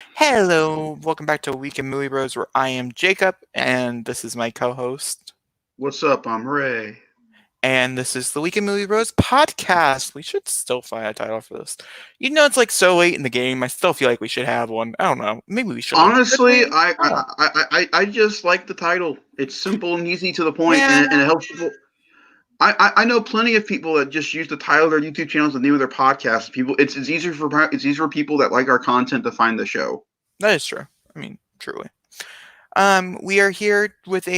Hello, welcome back to Weekend Movie Bros, where I am Jacob, and this is my co-host, What's up? I'm Ray. and this is the Weekend Movie Bros podcast. We should still find a title for this. It's like so late in the game. I still feel like we should have one. I don't know. Maybe we shouldn't. Should Honestly, we? Oh, I just like the title. It's simple and easy to the point, yeah, and it helps people. I know plenty of people that just use the title of their YouTube channels, the name of their podcast. It's easier for people that like our content to find the show. that is true. I mean, truly. We are here with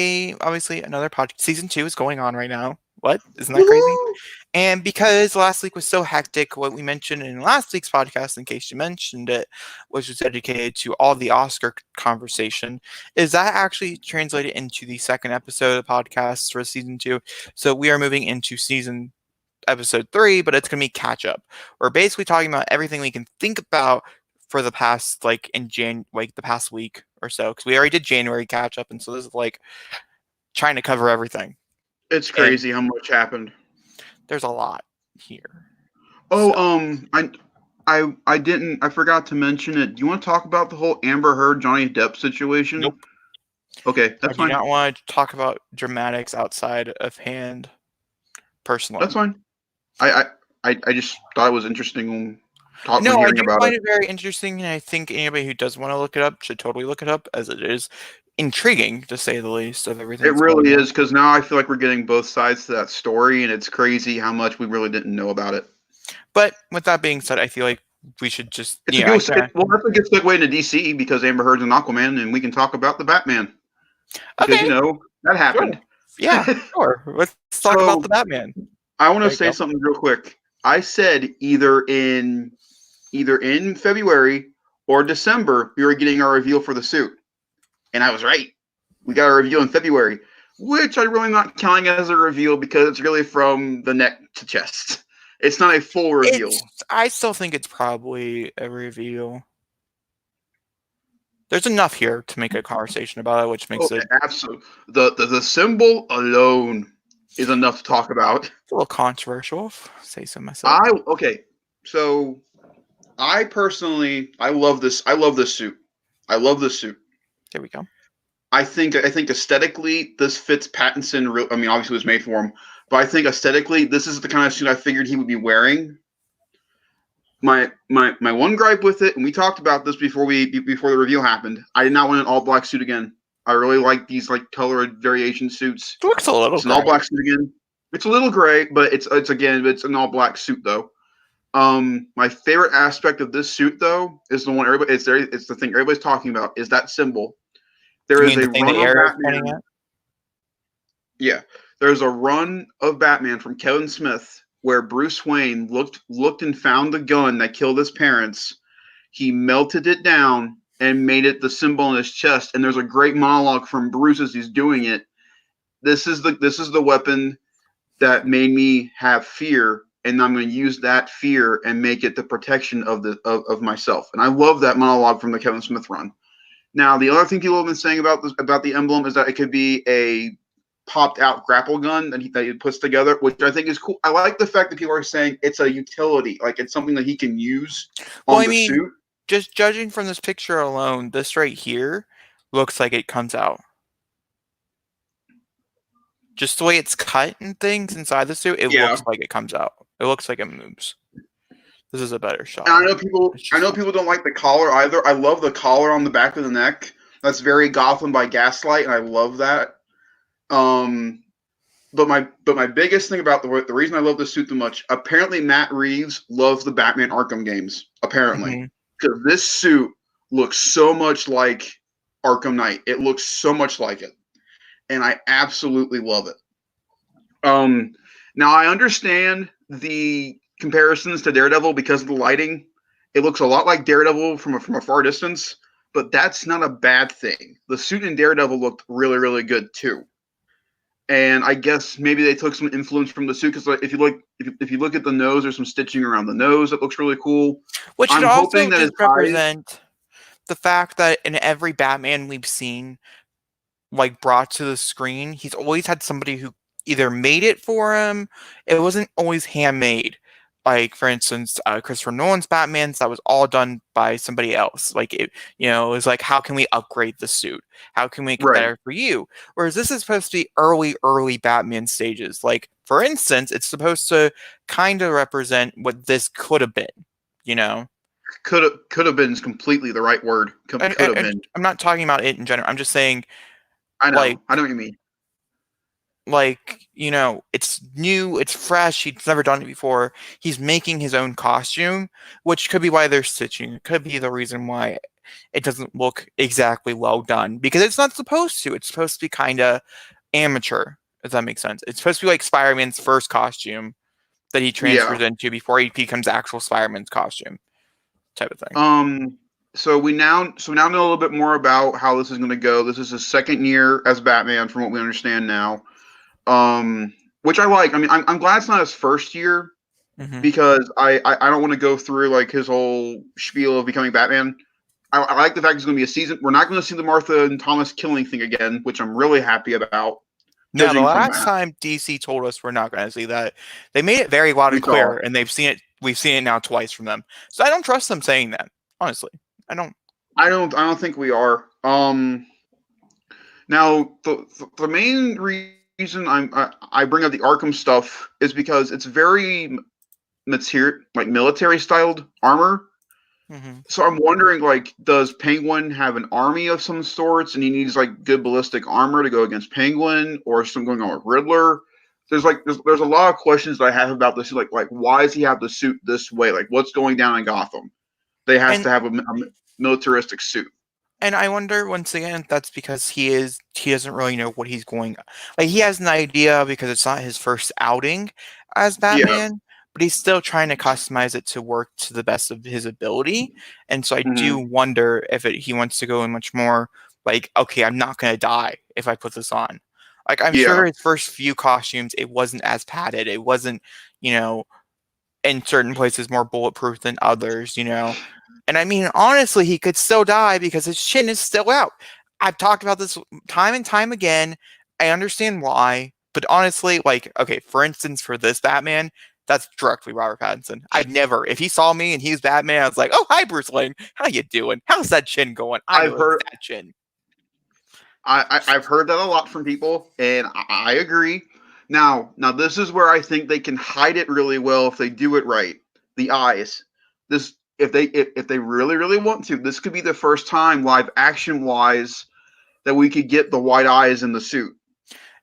obviously another podcast. Season 2 is going on right now. What? Isn't that crazy? Woohoo! And because last week was so hectic, what we mentioned in last week's podcast, in case you mentioned it, which was dedicated to all the Oscar conversation, is that actually translated into the second episode of the podcast for season 2. So we are moving into season episode 3, but it's going to be catch up. We're basically talking about everything we can think about for the past, the past week or so, because we already did January catch up, and so this is like trying to cover everything. It's And crazy how much happened. there's a lot here. Oh, So. I forgot to mention it. Do you want to talk about the whole Amber Heard Johnny Depp situation? Nope. Okay, I that's do fine. not want to talk about dramatics outside of hand, That's personally. fine. I I just thought it was interesting when No, I hearing do about it. find it very interesting, and I think anybody who does want to look it up should totally look it up, as it is intriguing, to say the least, of everything It that's going really on. is because now I feel like we're getting both sides to that story, and it's crazy how much we really didn't know about it. But with that being said, I feel like we should just, It's a I good can. well, that's a good segue into DC because Amber Heard's an Aquaman, and we can talk about the Batman because Okay, that happened. sure. Yeah, sure. Let's talk about the So Batman. I want to There you say go. something real quick. I said either in February or December we were getting our reveal for the suit, and I was right. We got our reveal in February, which I'm really not counting as a reveal because it's really from the neck to chest. It's not a full reveal. I still think it's probably a reveal. There's enough here to make a conversation about it, which Oh, makes it absolutely. The symbol alone is enough to talk about. a little controversial, if I say so myself. I okay. So I personally I love this. I love this suit. I love this suit. There we go. I think aesthetically this fits Pattinson. I mean, obviously it was made for him, but I think aesthetically this is the kind of suit I figured he would be wearing. My one gripe with it, and we talked about this before the review happened. I did not want an all black suit again. I really like these like color variation suits. It looks a little It's an all gray. black suit again. It's a little gray, but it's an all black suit though. My favorite aspect of this suit though is the one everybody it's the thing everybody's talking about is that symbol. There You is mean the a thing the run of arrow is pointing Batman. at? Yeah, there's a run of Batman from Kevin Smith where Bruce Wayne looked and found the gun that killed his parents. He melted it down and made it the symbol on his chest. And there's a great monologue from Bruce as he's doing it. This is the weapon that made me have fear, and I'm going to use that fear and make it the protection of myself. And I love that monologue from the Kevin Smith run. Now, the other thing people have been saying about the emblem is that it could be a popped out grapple gun that he puts together, which I think is cool. I like the fact that people are saying it's a utility, like it's something that he can use Well, on I the mean, suit. just judging from this picture alone, this right here looks like it comes out. Just the way it's cut and things inside the suit, it Yeah, looks like it comes out. It looks like it moves. This is a better and shot. It's I just know people don't like the collar either. I love the collar on the back of the neck. That's very Gotham by Gaslight, and I love that. Um, but my biggest thing about the reason I love this suit so much, apparently Matt Reeves loves the Batman Arkham games. Apparently, mhm. because this suit looks so much like Arkham Knight. It looks so much like it, and I absolutely love it. Um, Now I understand the comparisons to Daredevil because of the lighting. It looks a lot like Daredevil from a far distance, but that's not a bad thing. The suit in Daredevil looked really really good too. And I guess maybe they took some influence from the suit because like, if you look at the nose, there's some stitching around the nose that looks really cool. Which should I'm hoping also that his just eyes, represent the fact that in every Batman we've seen, like brought to the screen, he's always had somebody who either made it for him. It wasn't always handmade. like for instance, Christopher Nolan's Batman's that was all done by somebody else. Like it was like, how can we upgrade the suit? How can we make it Right. better for you? Whereas this is supposed to be early Batman stages. Like for instance, it's supposed to kind of represent what this could have been. You know, Could have been completely the right word. Could have been. I'm not talking about it in general. I'm just saying, I like, know. I know what you mean. it's new, it's fresh, he's never done it before. He's making his own costume, which could be why they're stitching. It could be the reason why it doesn't look exactly well done, because it's not supposed to. It's supposed to be kind of amateur, if that makes sense. It's supposed to be like Spider-Man's first costume that he transfers Yeah. into before he becomes actual Spider-Man's costume type of thing. So we now know a little bit more about how this is going to go. This is his second year as Batman, from what we understand now. Which I like. I mean, I'm glad it's not his first year, Hmm. because I don't want to go through like his whole spiel of becoming Batman. I like the fact it's going to be a season. We're not going to see the Martha and Thomas killing thing again, which I'm really happy about. Now, the Judging from last that, time DC told us we're not going to see that, they made it very loud we and saw. clear, and they've seen it. We've seen it now twice from them. So I don't trust them saying that. Honestly, I don't. I don't think we are. Now the main reason I bring up the Arkham stuff is because it's very material, like military styled armor. Hmm. So I'm wondering, like, does Penguin have an army of some sorts, and he needs like good ballistic armor to go against Penguin, or something going on with Riddler? There's a lot of questions that I have about this. Like why does he have the suit this way? Like what's going down in Gotham? They has And to have a militaristic suit. And I wonder once again if that's because he doesn't really know what he's going, like he has an idea because it's not his first outing as Yeah. Batman, but he's still trying to customize it to work to the best of his ability. And so I do Hmm. wonder if he wants to go in much more like, okay, I'm not gonna die if I put this on. Like I'm Yeah. sure his first few costumes, it wasn't as padded. It wasn't, you know, in certain places more bulletproof than others. And I mean, honestly, he could still die because his chin is still out. I've talked about this time and time again. I understand why, but honestly, like, okay, for instance, for this Batman, that's directly Robert Pattinson. I'd never, if he saw me and he's Batman, I was like, oh, hi, Bruce Wayne. How you doing? How's that chin going? I I've know it's heard that chin. I've heard that a lot from people, and I agree. Now this is where I think they can hide it really well if they do it right. The eyes. This if they really want to, this could be the first time live action wise that we could get the white eyes in the suit,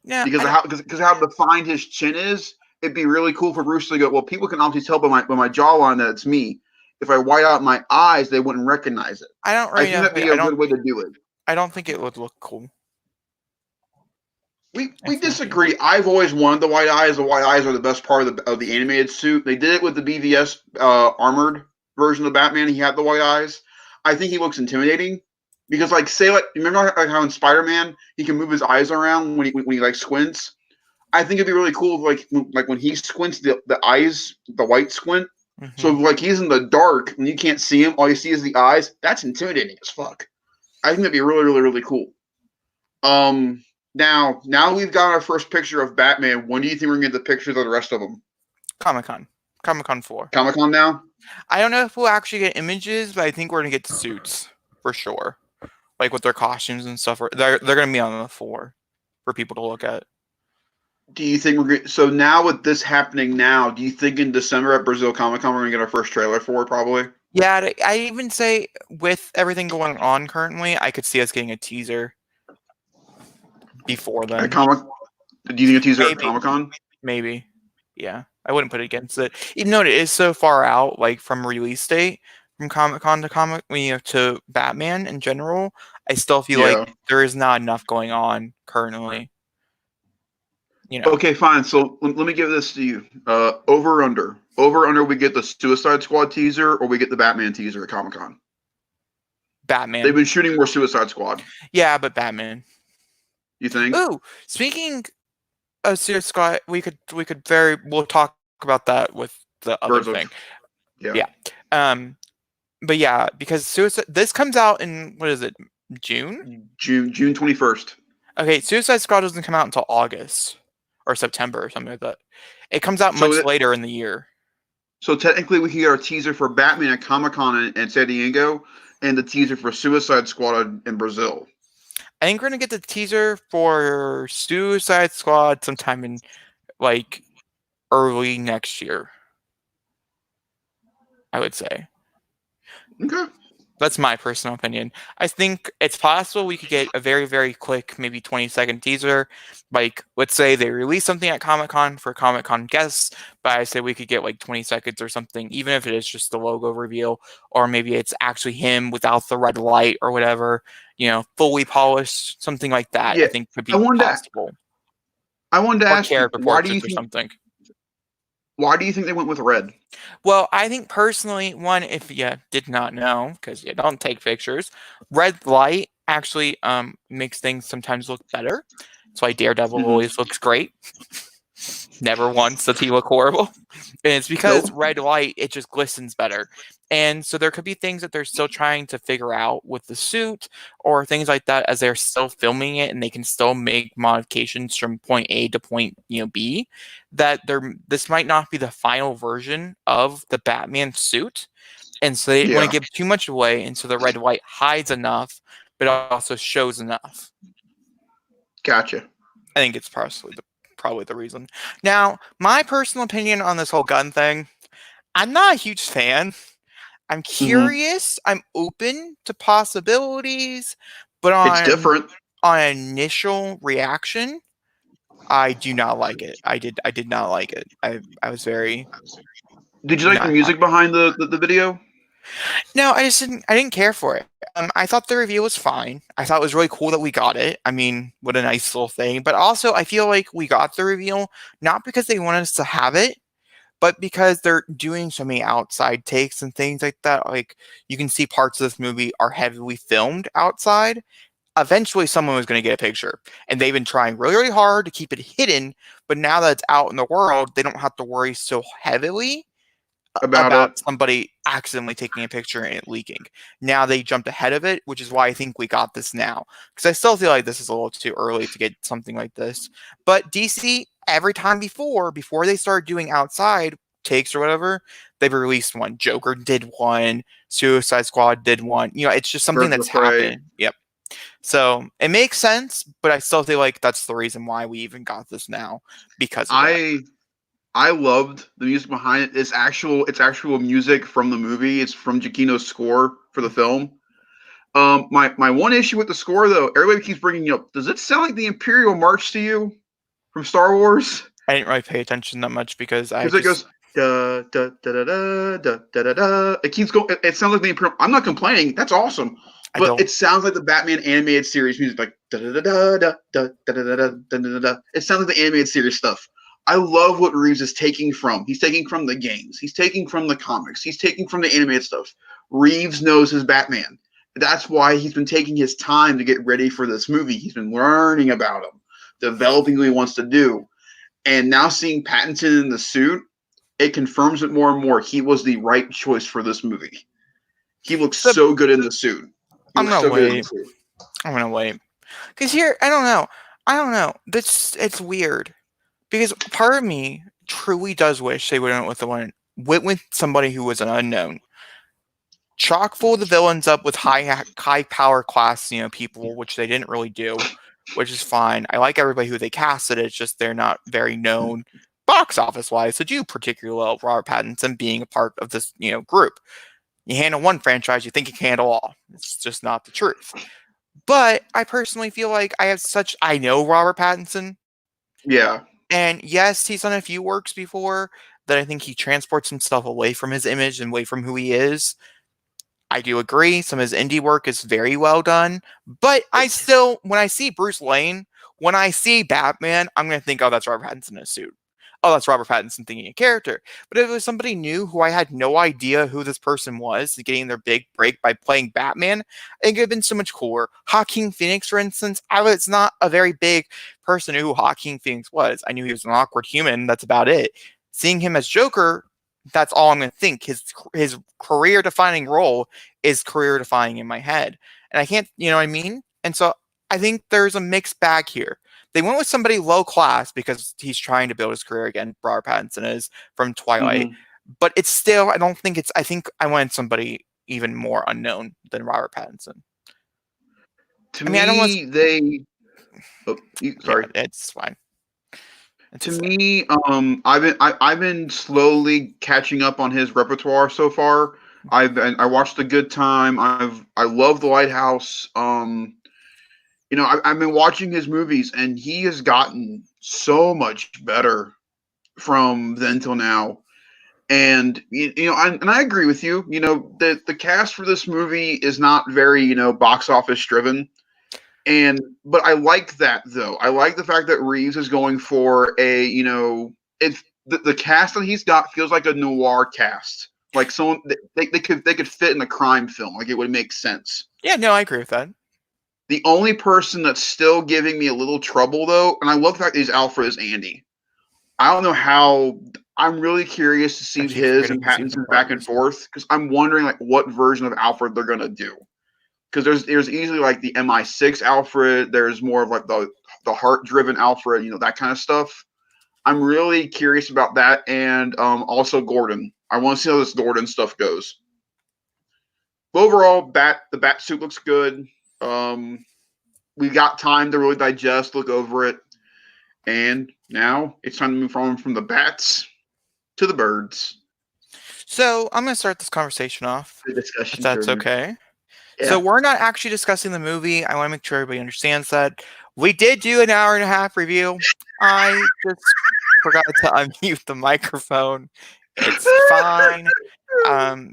Yeah, because I of don't, how defined his chin is. It'd be really cool for Bruce to go, well, people can obviously tell by my jawline that it's me. If I white out my eyes, they wouldn't recognize it. I don't I really think know. that'd be a good way to do it. I don't think it would look cool. We disagree. I've always wanted the white eyes. The white eyes are the best part of the animated suit. They did it with the BVS armored version of Batman. He had the white eyes. I think he looks intimidating because, like, say, like, remember how in Spider Man he can move his eyes around when he like squints. I think it'd be really cool if, like when he squints, the eyes, the white squint. So Hmm. if, like, he's in the dark and you can't see him, all you see is the eyes. That's intimidating as fuck. I think that'd be really cool. Um, now we've got our first picture of Batman. When do you think we're gonna get the pictures of the rest of them? Comic Con, Comic Con 4. Comic Con now? I don't know if we'll actually get images, but I think we're gonna get suits for sure. Like with their costumes and stuff. They're gonna be on the floor for people to look at. Do you think we're gonna, so now with this happening now? Do you think in December at Brazil Comic Con we're gonna get our first trailer for it? Probably. Yeah, I even say with everything going on currently, I could see us getting a teaser before At then. Comic, do you think a teaser at Maybe, Comic Con? maybe. Yeah, I wouldn't put it against it, even though it is so far out, like from release date, from Comic Con to to Batman in general. I still feel like Yeah. there is not enough going on currently. Okay, fine. So let me give this to you. Over or under. Over or under. We get the Suicide Squad teaser, or we get the Batman teaser at Comic Con. They've Batman. been shooting more Suicide Squad. Yeah, but Batman. You think? Ooh, speaking of Suicide Squad, we'll talk about that with the other Birds of. thing. Yeah. Yeah. But yeah, because Suicide this comes out in what is it, June? June 21st. Okay, Suicide Squad doesn't come out until August or September or something like that. It comes out So much later in the year. So technically, we can get our teaser for Batman at Comic-Con in San Diego, and the teaser for Suicide Squad in Brazil. I think we're gonna get the teaser for Suicide Squad sometime in like early next year, I would say. Okay. That's my personal opinion. I think it's possible we could get a very, very quick, maybe 20-second teaser. Like, let's say they release something at Comic Con for Comic Con guests, but I say we could get like 20 seconds or something, even if it is just the logo reveal, or maybe it's actually him without the red light or whatever, fully polished, something like that, I Yeah. think could I be wanted to. possible. I wanted to Or ask you character why do you portraits or think something. they went with red? Well, I think personally, one, if you did not know, because you don't take pictures, red light actually makes things sometimes look better. That's why Daredevil Mm-hmm. always looks great. Never once does he look horrible. And it's because Nope. red light, it just glistens better. And so there could be things that they're still trying to figure out with the suit or things like that as they're still filming it and they can still make modifications from point A to point B, that this might not be the final version of the Batman suit. And so they didn't want Yeah. to give too much away, and so the red light hides enough, but also shows enough. Gotcha. I think it's probably the reason. Now, my personal opinion on this whole gun thing, I'm not a huge fan. I'm Mm-hmm. curious. I'm open to possibilities, but It's different. on initial reaction, I do not like it. I did not like it. I was very Did you like the not music behind the video? No, I didn't care for it. I thought the review was fine. I thought it was really cool that we got it. I mean, what a nice little thing. But also, I feel like we got the reveal not because they wanted us to have it, but because they're doing so many outside takes and things like that. Like you can see parts of this movie are heavily filmed outside. Eventually, someone was going to get a picture, and they've been trying really, really hard to keep it hidden. But now that it's out in the world, they don't have to worry so heavily About about it. somebody accidentally taking a picture and it leaking. Now they jumped ahead of it, which is why I think we got this now. Because I still feel like this is a little too early to get something like this. But DC, every time before they started doing outside takes or whatever, they've released one. Joker did one. Suicide Squad did one. It's just something Birds that's of Prey. happened. Yep. So it makes sense, but I still feel like that's the reason why we even got this now because of that. I I loved the music behind it. It's actual music from the movie. It's from Giacchino's score for the film. My one issue with the score though, everybody keeps bringing up. Does it sound like the Imperial March to you from Star Wars? I didn't really pay attention that much because I Because it just goes da da da da da da da da da. It keeps going. It sounds like the Imperial. I'm not complaining. That's awesome. I But don't it sounds like the Batman animated series music, like da da da da da da da da da da da da. It sounds like the animated series stuff. I love what Reeves is taking from. He's taking from the games. He's taking from the comics. He's taking from the animated stuff. Reeves knows his Batman. That's why he's been taking his time to get ready for this movie. He's been learning about him, developing what he wants to do. And now seeing Pattinson in the suit, it confirms it more and more. He was the right choice for this movie. He looks the so good in the suit. He I'm looks gonna so good in the wait. suit. I'm gonna wait. Because here, I don't know. I don't know. It's weird. Because part of me truly does wish they went with somebody who was an unknown. Chock full the villains up with high power class, people, which they didn't really do, which is fine. I like everybody who they casted, it's just they're not very known box office wise to do particularly well. Robert Pattinson being a part of this, group. You handle one franchise, you think you can handle all. It's just not the truth. But I personally feel like I know Robert Pattinson, Yeah. and yes, he's done a few works before that I think he transports himself away from his image and away from who he is. I do agree, some of his indie work is very well done, but I still, when I see Bruce Wayne, when I see Batman, I'm going to think, oh, that's Robert Pattinson in a suit. Oh, that's Robert Pattinson thinking a character. But if it was somebody new who I had no idea who this person was, getting their big break by playing Batman, it could have been so much cooler. Joaquin Phoenix, for instance, I was not a very big person who Joaquin Phoenix was. I knew he was an awkward human. That's about it. Seeing him as Joker, that's all I'm going to think. His career defining role is career defining in my head, and I can't, you know what I mean. And so I think there's a mixed bag here. They went with somebody low class because he's trying to build his career again. Robert Pattinson is from Twilight. Mm-hmm. but it's still, I don't think it's, I think I wanted somebody even more unknown than Robert Pattinson. To I mean, I don't want, me, they. Oh, yeah, sorry. it's fine. It's To the same. me, I've been slowly catching up on his repertoire so far. I watched The Good Time. I love The Lighthouse. I've been watching his movies, and he has gotten so much better from then till now. And and I agree with you. The cast for this movie is not very box office driven. But I like that though. I like the fact that Reeves is going for it's the cast that he's got feels like a noir cast. Like someone they could fit in a crime film. Like it would make sense. Yeah, no, I agree with that. The only person that's still giving me a little trouble though, and I love the fact that he's Alfred is Andy. I don't know how. I'm really curious to I see keep his and forgetting he's even Pattinson's part of back and this. forth because I'm wondering like what version of Alfred they're gonna do. Because there's easily like the MI6 Alfred. There's more of like the heart driven Alfred. That kind of stuff. I'm really curious about that, and also Gordon. I want to see how this Gordon stuff goes. But overall, the bat suit looks good. Um, we got time to really digest, look over it, and now it's time to move on from the bats to the birds. So I'm going to start this conversation off, The if discussion that's started. okay. So Yeah. we're not actually discussing the movie. I want to make sure everybody understands that. We did do an hour and a half review. I just forgot to unmute the microphone. It's fine.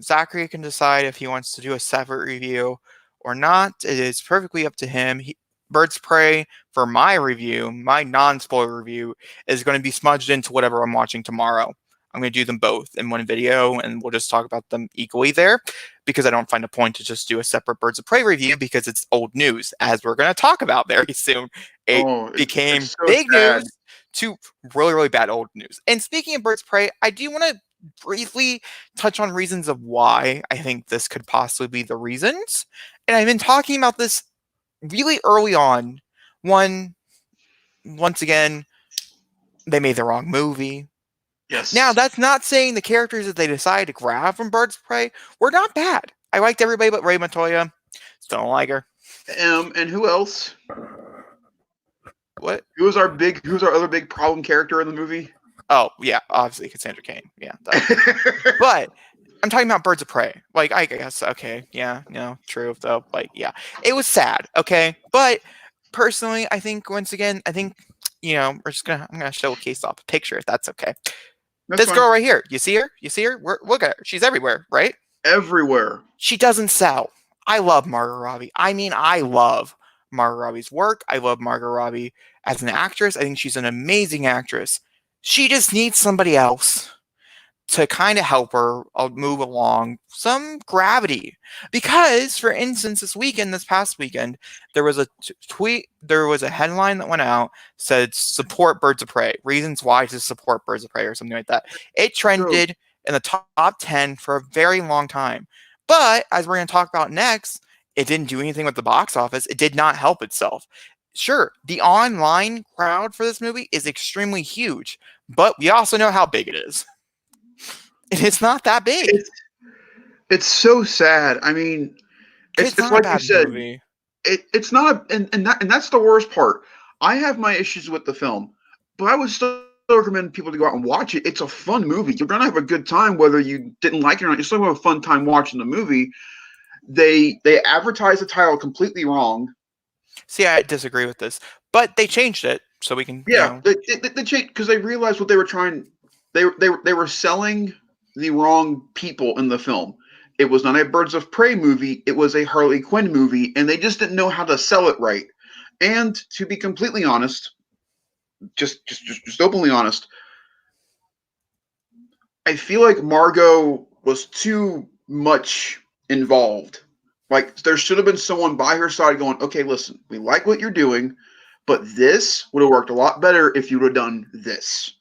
Zachary can decide if he wants to do a separate review or not. It is perfectly up to him. Birds Prey, for my review, my non-spoiler review, is going to be smudged into whatever I'm watching tomorrow. I'm going to do them both in one video, and we'll just talk about them equally there, because I don't find a point to just do a separate Birds of Prey review, because it's old news, as we're going to talk about very soon. It Oh, became it's so big sad. news to really, really bad old news. And speaking of Birds of Prey, I do want to briefly touch on reasons of why I think this could possibly be the reasons. And I've been talking about this really early on. Once again, they made the wrong movie. Yes. Now, that's not saying the characters that they decided to grab from Birds of Prey were not bad. I liked everybody but Ray Montoya. Still don't like her. And who else? What? Who's our other big problem character in the movie? Oh, yeah, obviously Cassandra Cain. Yeah. But I'm talking about Birds of Prey. Like, I guess, okay, yeah, no, true, though. Like, yeah. It was sad, okay? But personally, I think, once again, I'm gonna show a case off a picture, if that's okay. That's This fine. girl right here, you see her? You see her? Look at her. She's everywhere, right? Everywhere. She doesn't sell. I love Margot Robbie. I mean, I love Margot Robbie's work. I love Margot Robbie as an actress. I think she's an amazing actress. She just needs somebody else to kind of help her move along some gravity. Because, for instance, this past weekend, there was a tweet, there was a headline that went out, said support Birds of Prey, reasons why to support Birds of Prey or something like that. It trended in the top 10 for a very long time. But, as we're going to talk about next, it didn't do anything with the box office. It did not help itself. Sure, the online crowd for this movie is extremely huge, but we also know how big it is. It's not that big. It's so sad. I mean, it's Not like a you bad said. movie. It's not, and that's the worst part. I have my issues with the film, but I would still recommend people to go out and watch it. It's a fun movie. You're gonna have a good time whether you didn't like it or not. You're still gonna have a fun time watching the movie. They advertised the title completely wrong. See, I disagree with this, but they changed it so we can. Yeah, they changed because they realized what they were trying. They were selling the wrong people in the film. It was not a Birds of Prey movie. It was a Harley Quinn movie, and they just didn't know how to sell it right. And to be completely honest, just openly honest, I feel like Margot was too much involved. Like there should have been someone by her side going, "Okay, listen, we like what you're doing, but this would have worked a lot better if you would have done this."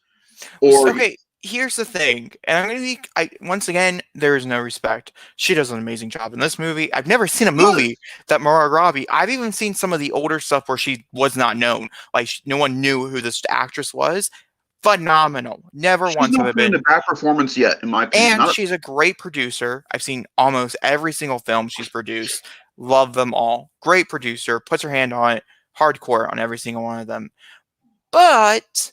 Or Okay, here's the thing, and I'm gonna be. Once again, there is no respect. She does an amazing job in this movie. I've never seen a movie that Margot Robbie. I've even seen some of the older stuff where she was not known. Like no one knew who this actress was. phenomenal. Never She's once have I not put in a been. bad performance yet, in my opinion. And Not she's a great producer. I've seen almost every single film she's produced. Love them all. Great producer. Puts her hand on it. Hardcore on every single one of them. But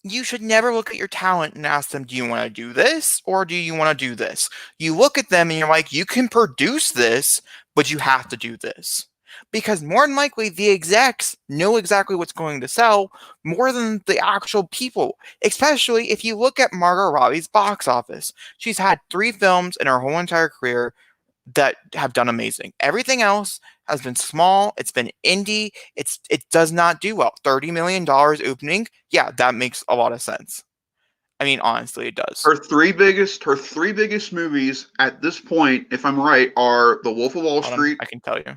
you should never look at your talent and ask them, do you want to do this or do you want to do this? You look at them and you're like, you can produce this, but you have to do this. Because more than likely, the execs know exactly what's going to sell more than the actual people. Especially if you look at Margot Robbie's box office. She's had 3 films in her whole entire career that have done amazing. Everything else has been small. It's been indie. It does not do well. $30 million opening. Yeah, that makes a lot of sense. I mean, honestly, it does. her three biggest movies at this point, if I'm right, are The Wolf of Wall Hold on, Street. I can tell you.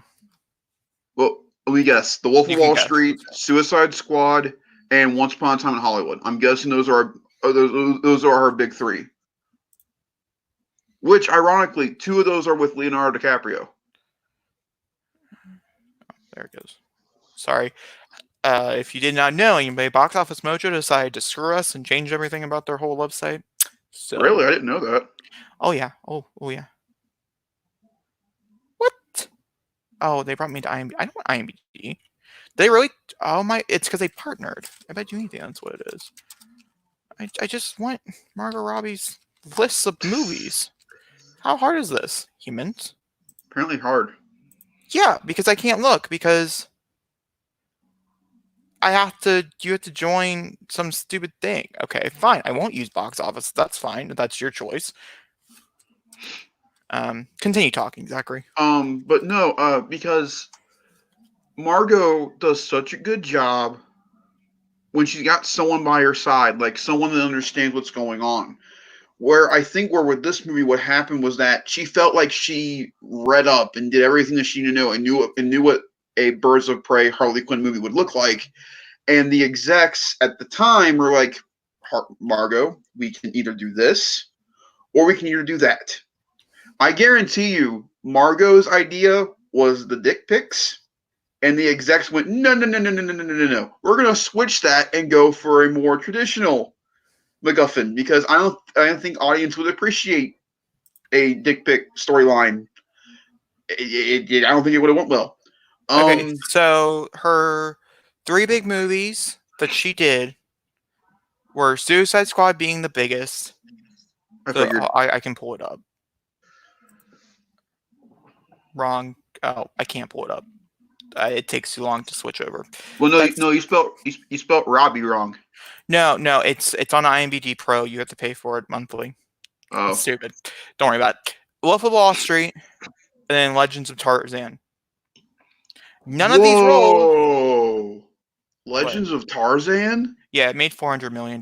Well, let me guess. The Wolf of You can Wall guess. Street, Suicide Squad, and Once Upon a Time in Hollywood. I'm guessing those are her big 3. Which, ironically, 2 of those are with Leonardo DiCaprio. There it goes. Sorry. If you did not know, anybody, Box Office Mojo decided to screw us and change everything about their whole website. So, Really? I didn't know that. oh yeah. Oh yeah. What? Oh, they brought me to IMDb. I don't want IMDb. They really? Oh my! It's because they partnered. I bet you anything that's what it is. I just want Margot Robbie's lists of movies. How hard is this, humans? Apparently hard. Yeah, because I can't look because you have to join some stupid thing. Okay, fine. I won't use box office. That's fine. That's your choice. Continue talking, Zachary. But no, because Margot does such a good job when she's got someone by her side, like someone that understands what's going on. Where I think with this movie, what happened was that she felt like she read up and did everything that she knew what a Birds of Prey Harley Quinn movie would look like, and the execs at the time were like, Margot, we can either do this or we can either do that. I guarantee you, Margot's idea was the dick pics, and the execs went, no. We're gonna switch that and go for a more traditional MacGuffin because I don't think audience would appreciate a dick pic storyline. I don't think it would have went well. Okay, so her 3 big movies that she did were Suicide Squad being the biggest. I figured. I can pull it up. Wrong. Oh, I can't pull it up. It takes too long to switch over. Well, no, you spelled Robbie wrong. No, it's on IMDb Pro. You have to pay for it monthly. Oh, It's stupid. Don't worry about it. Wolf of Wall Street, and then Legends of Tarzan. None of these roles. Legends of Tarzan? Yeah, it made $400 million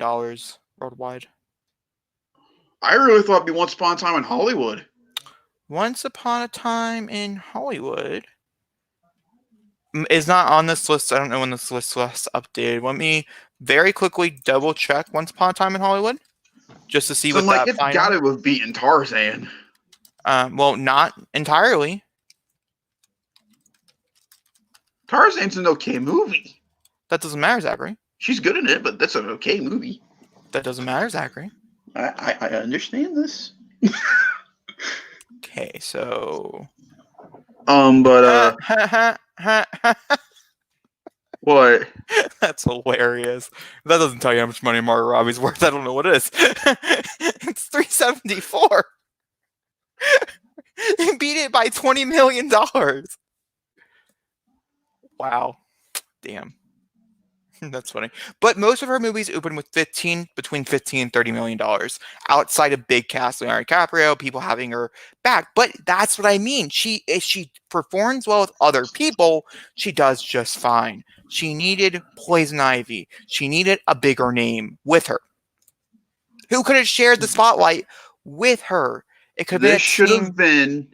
worldwide. I really thought it'd be Once Upon a Time in Hollywood. Once Upon a Time in Hollywood is not on this list. I don't know when this list was updated. Let me very quickly double check Once Upon a Time in Hollywood just to see So what that it's final. got to have beaten Tarzan. Well, not entirely. Tarzan's an okay movie. That doesn't matter, Zachary. She's good in it, but that's an okay movie. That doesn't matter, Zachary. I understand this. Okay, so. But what? That's hilarious. That doesn't tell you how much money Margot Robbie's worth. I don't know what it is. It's $374. It beat it by $20 million. Wow. Damn. That's funny. But most of her movies open with between $15 and $30 million outside of big cast, Leonardo DiCaprio, people having her back. But that's what I mean. If she performs well with other people, she does just fine. She needed Poison Ivy. She needed a bigger name with her. Who could have shared the spotlight with her? It could have been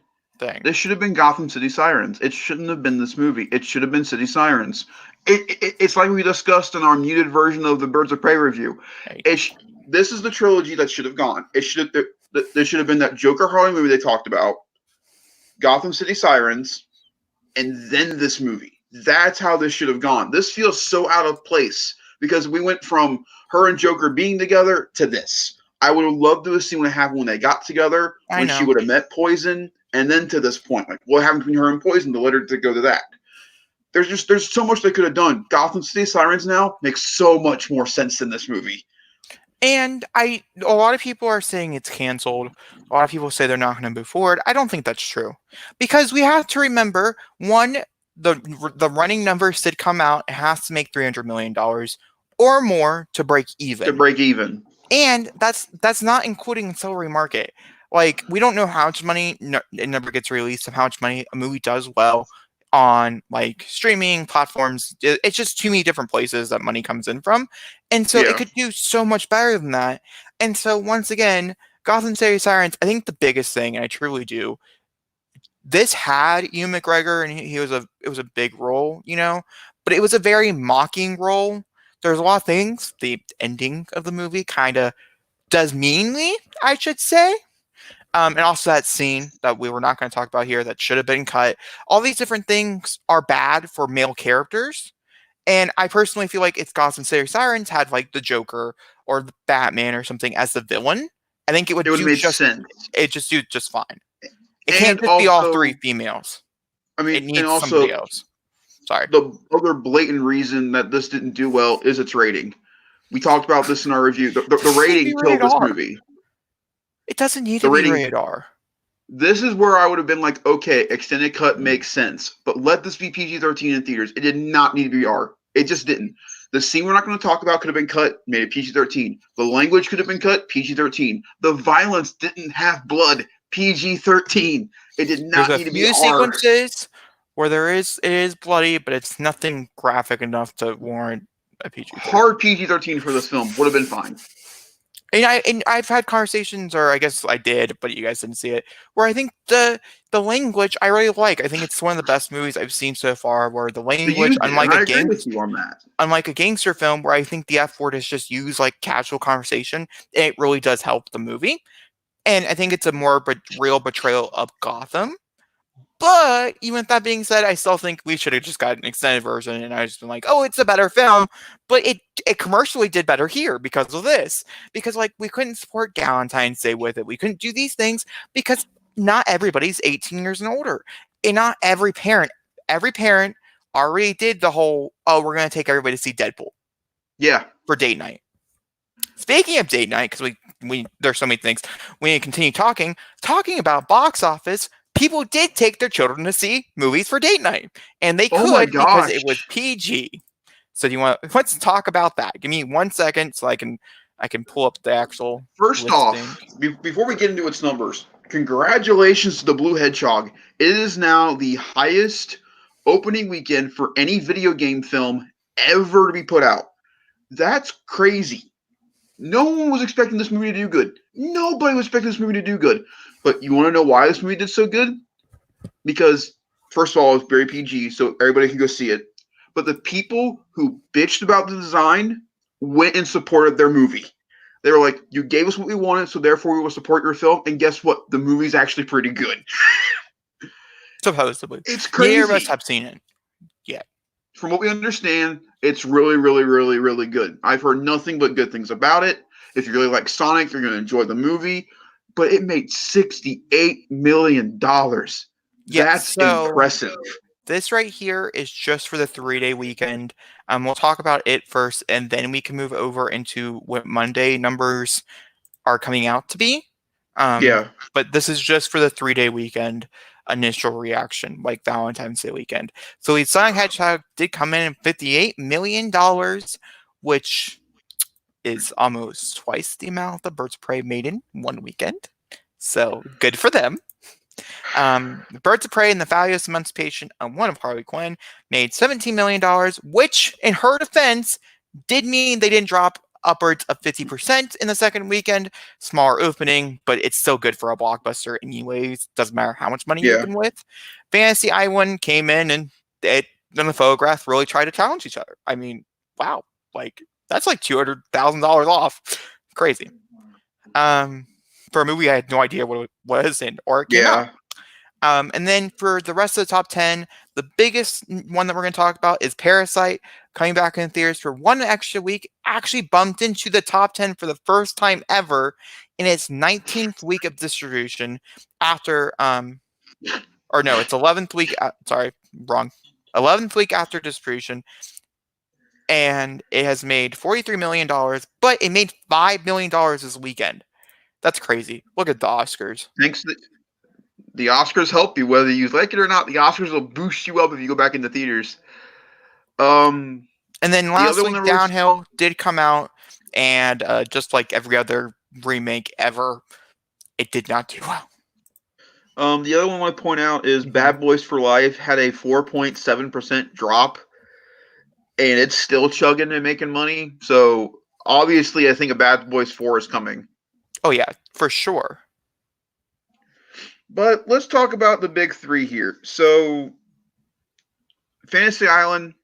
This should have been Gotham City Sirens. It shouldn't have been this movie. It should have been City Sirens. It's like we discussed in our muted version of the Birds of Prey review. This is the trilogy that should have gone. There should have been that Joker Harley movie they talked about, Gotham City Sirens, and then this movie. That's how this should have gone. This feels so out of place because we went from her and Joker being together to this. I would have loved to have seen what happened when they got together, I when she know. would have met Poison, and then to this point, like what happened between her and Poison to let her to go to that. There's so much they could have done. Gotham City Sirens now makes so much more sense than this movie. And a lot of people are saying it's canceled. A lot of people say they're not going to move forward. I don't think that's true, because we have to remember, one, the running numbers did come out. It has to make $300 million or more to break even. To break even. And that's not including the silvery market. Like, we don't know how much money it never gets released, of how much money a movie does well on like streaming platforms. It's just too many different places that money comes in from, and so it could do so much better than that. And so once again, Gotham City Sirens, I think the biggest thing, and I truly do, this had Ewan McGregor, and it was a big role, but it was a very mocking role. There's a lot of things. The ending of the movie kind of does meanly, I should say. And also that scene that we were not going to talk about here that should have been cut. All these different things are bad for male characters. And I personally feel like if Gotham City Sirens had like the Joker or the Batman or something as the villain, I think it would have do made just sense. It just do just fine. It And can't just also, be all three females. I mean, It needs and also, somebody else. Sorry. The other blatant reason that this didn't do well is its rating. We talked about this in our review. The rating killed this movie. It doesn't need to be rated R. This is where I would have been like, okay, extended cut makes sense, but let this be PG-13 in theaters. It did not need to be R. It just didn't. The scene we're not going to talk about could have been cut, made it PG-13. The language could have been cut, PG-13. The violence didn't have blood, PG-13. It did not need to be R. There's a few sequences where it is bloody, but it's nothing graphic enough to warrant a PG-13. Hard PG-13 for this film would have been fine. And I've had conversations, or I guess I did, but you guys didn't see it, where I think the language I really like. I think it's one of the best movies I've seen so far, where the language, unlike a gangster film, where I think the F word is just used like casual conversation, it really does help the movie. And I think it's a more real portrayal of Gotham. But even with that being said, I still think we should have just got an extended version, and I just been like, oh, it's a better film. But it commercially did better here because of this. Because like we couldn't support Valentine's Day with it. We couldn't do these things because not everybody's 18 years and older. And not every parent already did the whole, oh, we're gonna take everybody to see Deadpool. Yeah. For date night. Speaking of date night, because we there's so many things, we need to continue talking about box office. People did take their children to see movies for date night, and they could because it was PG. So let's talk about that. Give me 1 second so I can pull up the actual First off, before we get into its numbers, congratulations to the Blue Hedgehog. It is now the highest opening weekend for any video game film ever to be put out. That's crazy. No one was expecting this movie to do good. Nobody was expecting this movie to do good. But you want to know why this movie did so good? Because, first of all, it's very PG, so everybody can go see it. But the people who bitched about the design went and supported their movie. They were like, you gave us what we wanted, so therefore we will support your film. And guess what? The movie's actually pretty good. Supposedly. It's crazy. Neither of us have seen it yet. From what we understand, it's really, really, really, really good. I've heard nothing but good things about it. If you really like Sonic, you're going to enjoy the movie. But it made $68 million. That's impressive. This right here is just for the 3-day weekend. We'll talk about it first, and then we can move over into what Monday numbers are coming out to be. But this is just for the 3-day weekend initial reaction, like Valentine's Day weekend. So the Sonic Hedgehog did come in at $58 million, which is almost twice the amount the Birds of Prey made in one weekend. So good for them. Birds of Prey and the Fabulous Emancipation of One of Harley Quinn made $17 million, which, in her defense, did mean they didn't drop upwards of 50% in the second weekend. Smaller opening, but it's still good for a blockbuster anyways. Doesn't matter how much money you open with. Fantasy Island came in, and it and the Photograph really tried to challenge each other. I mean, wow. Like, that's like $200,000 off. Crazy. For a movie I had no idea what it was or it came out. And then for the rest of the top 10, the biggest one that we're going to talk about is Parasite, coming back in theaters for one extra week, actually bumped into the top 10 for the first time ever in its 19th week of distribution after, or no, it's 11th week, sorry, wrong, 11th week after distribution, and it has made $43 million, but it made $5 million this weekend. That's crazy. Look at the Oscars. Thanks. The Oscars help you, whether you like it or not. The Oscars will boost you up if you go back into theaters. And then The last other one week, that really, Downhill did come out, and just like every other remake ever, it did not do well. the other one I want to point out is Mhm. Bad Boys for Life had a 4.7% drop, and it's still chugging and making money. So obviously, I think a Bad Boys 4 is coming. Oh yeah, for sure. But let's talk about the big three here. So, Fantasy Island,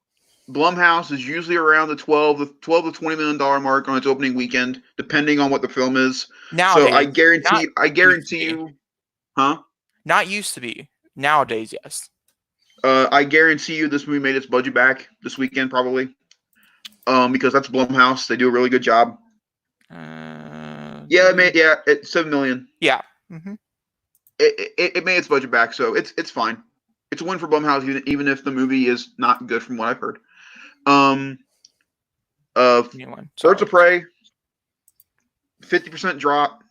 Blumhouse is usually around the 12 to $20 million mark on its opening weekend, depending on what the film is. So Nowadays, I guarantee, used to be. you, huh? Not used to be. Nowadays, yes. I guarantee you, this movie made its budget back this weekend, probably. Because that's Blumhouse. They do a really good job. Yeah, it's $7 million. Yeah. Mm-hmm. It made its budget back, so it's fine. It's a win for Blumhouse, even if the movie is not good from what I've heard. Birds of Prey, 50% drop.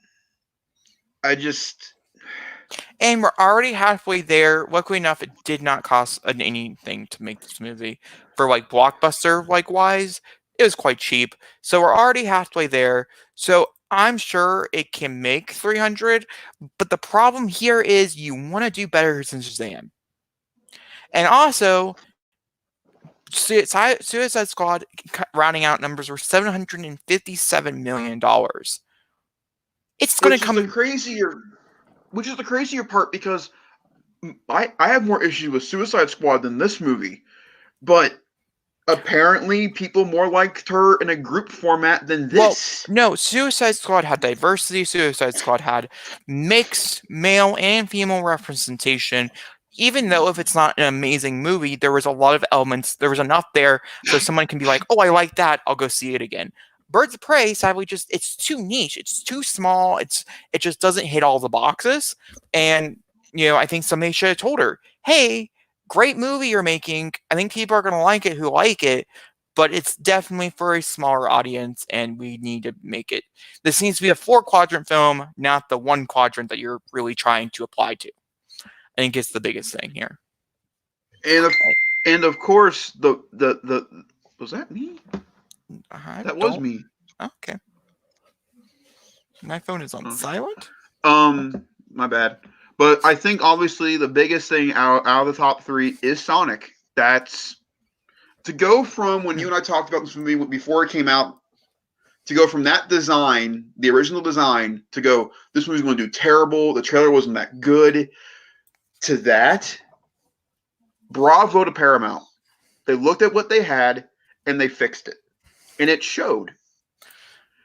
And we're already halfway there. Luckily enough, it did not cost anything to make this movie. For like blockbuster wise, it was quite cheap. So we're already halfway there. So I'm sure it can make 300. But the problem here is you want to do better than Shazam. And also, Suicide Squad rounding out numbers were $757 million. It's going to come. Which is the crazier part, because I have more issues with Suicide Squad than this movie, but apparently people more liked her in a group format than this. Well, no, Suicide Squad had diversity. Suicide Squad had mixed male and female representation. Even though if it's not an amazing movie, there was a lot of elements. There was enough there so someone can be like, "Oh, I like that. I'll go see it again." Birds of Prey, sadly, it's too niche. It's too small. It just doesn't hit all the boxes. And I think somebody should have told her, "Hey, great movie you're making. I think people are going to like it who like it, but it's definitely for a smaller audience, and we need to make it. This needs to be a 4-quadrant film, not the 1 quadrant that you're really trying to apply to." I think it's the biggest thing here. And of course, the was that me? Was me. Okay. My phone is on silent. My bad. But I think obviously the biggest thing out of the top 3 is Sonic. That's to go from when you and I talked about this movie before it came out, to go from that design, the original design, to go, this movie's going to do terrible, the trailer wasn't that good, to that, bravo to Paramount. They looked at what they had and they fixed it. And it showed.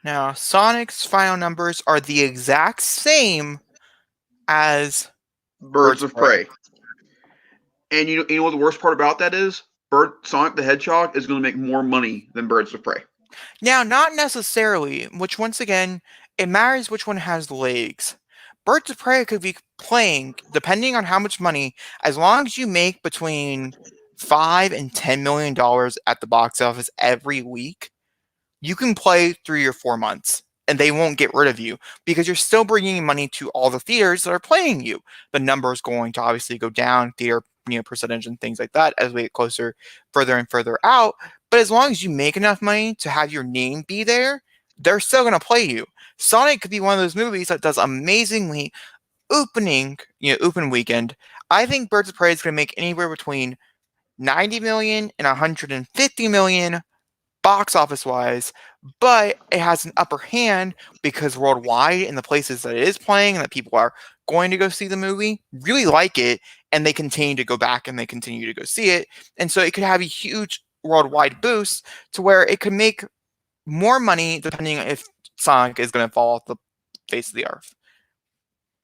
Now, Sonic's final numbers are the exact same as Birds of Prey. And you know what the worst part about that is? Sonic the Hedgehog is going to make more money than Birds of Prey. Now, not necessarily, which once again, it matters which one has legs. Birds of Prey could be playing, depending on how much money, as long as you make between $5 and $10 million at the box office every week, you can play 3 or 4 months, and they won't get rid of you because you're still bringing money to all the theaters that are playing you. The number is going to obviously go down, theater percentage and things like that as we get closer, further and further out. But as long as you make enough money to have your name be there, they're still going to play you. Sonic could be one of those movies that does amazingly open weekend. I think Birds of Prey is going to make anywhere between 90 million and 150 million box office wise, but it has an upper hand because worldwide in the places that it is playing and that people are going to go see the movie really like it, and they continue to go back and they continue to go see it. And so it could have a huge worldwide boost to where it could make more money depending on if Sonic is going to fall off the face of the earth.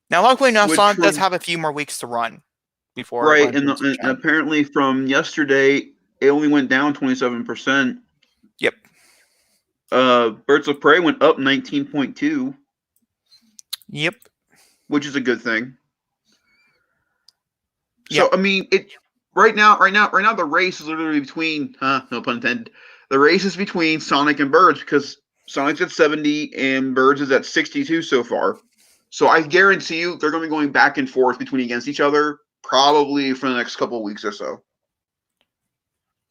Now, luckily enough, which Sonic does from have a few more weeks to run before it right, runs and, into and Gen. apparently from yesterday, it only went down 27%. Yep. Birds of Prey went up 19.2, Yep. which is a good thing. So Yep. I mean, it right now, the race is literally between, no pun intended. The race is between Sonic and Birds because Sonic's at 70 and Birds is at 62 so far. So I guarantee you they're going to be going back and forth between against each other probably for the next couple of weeks or so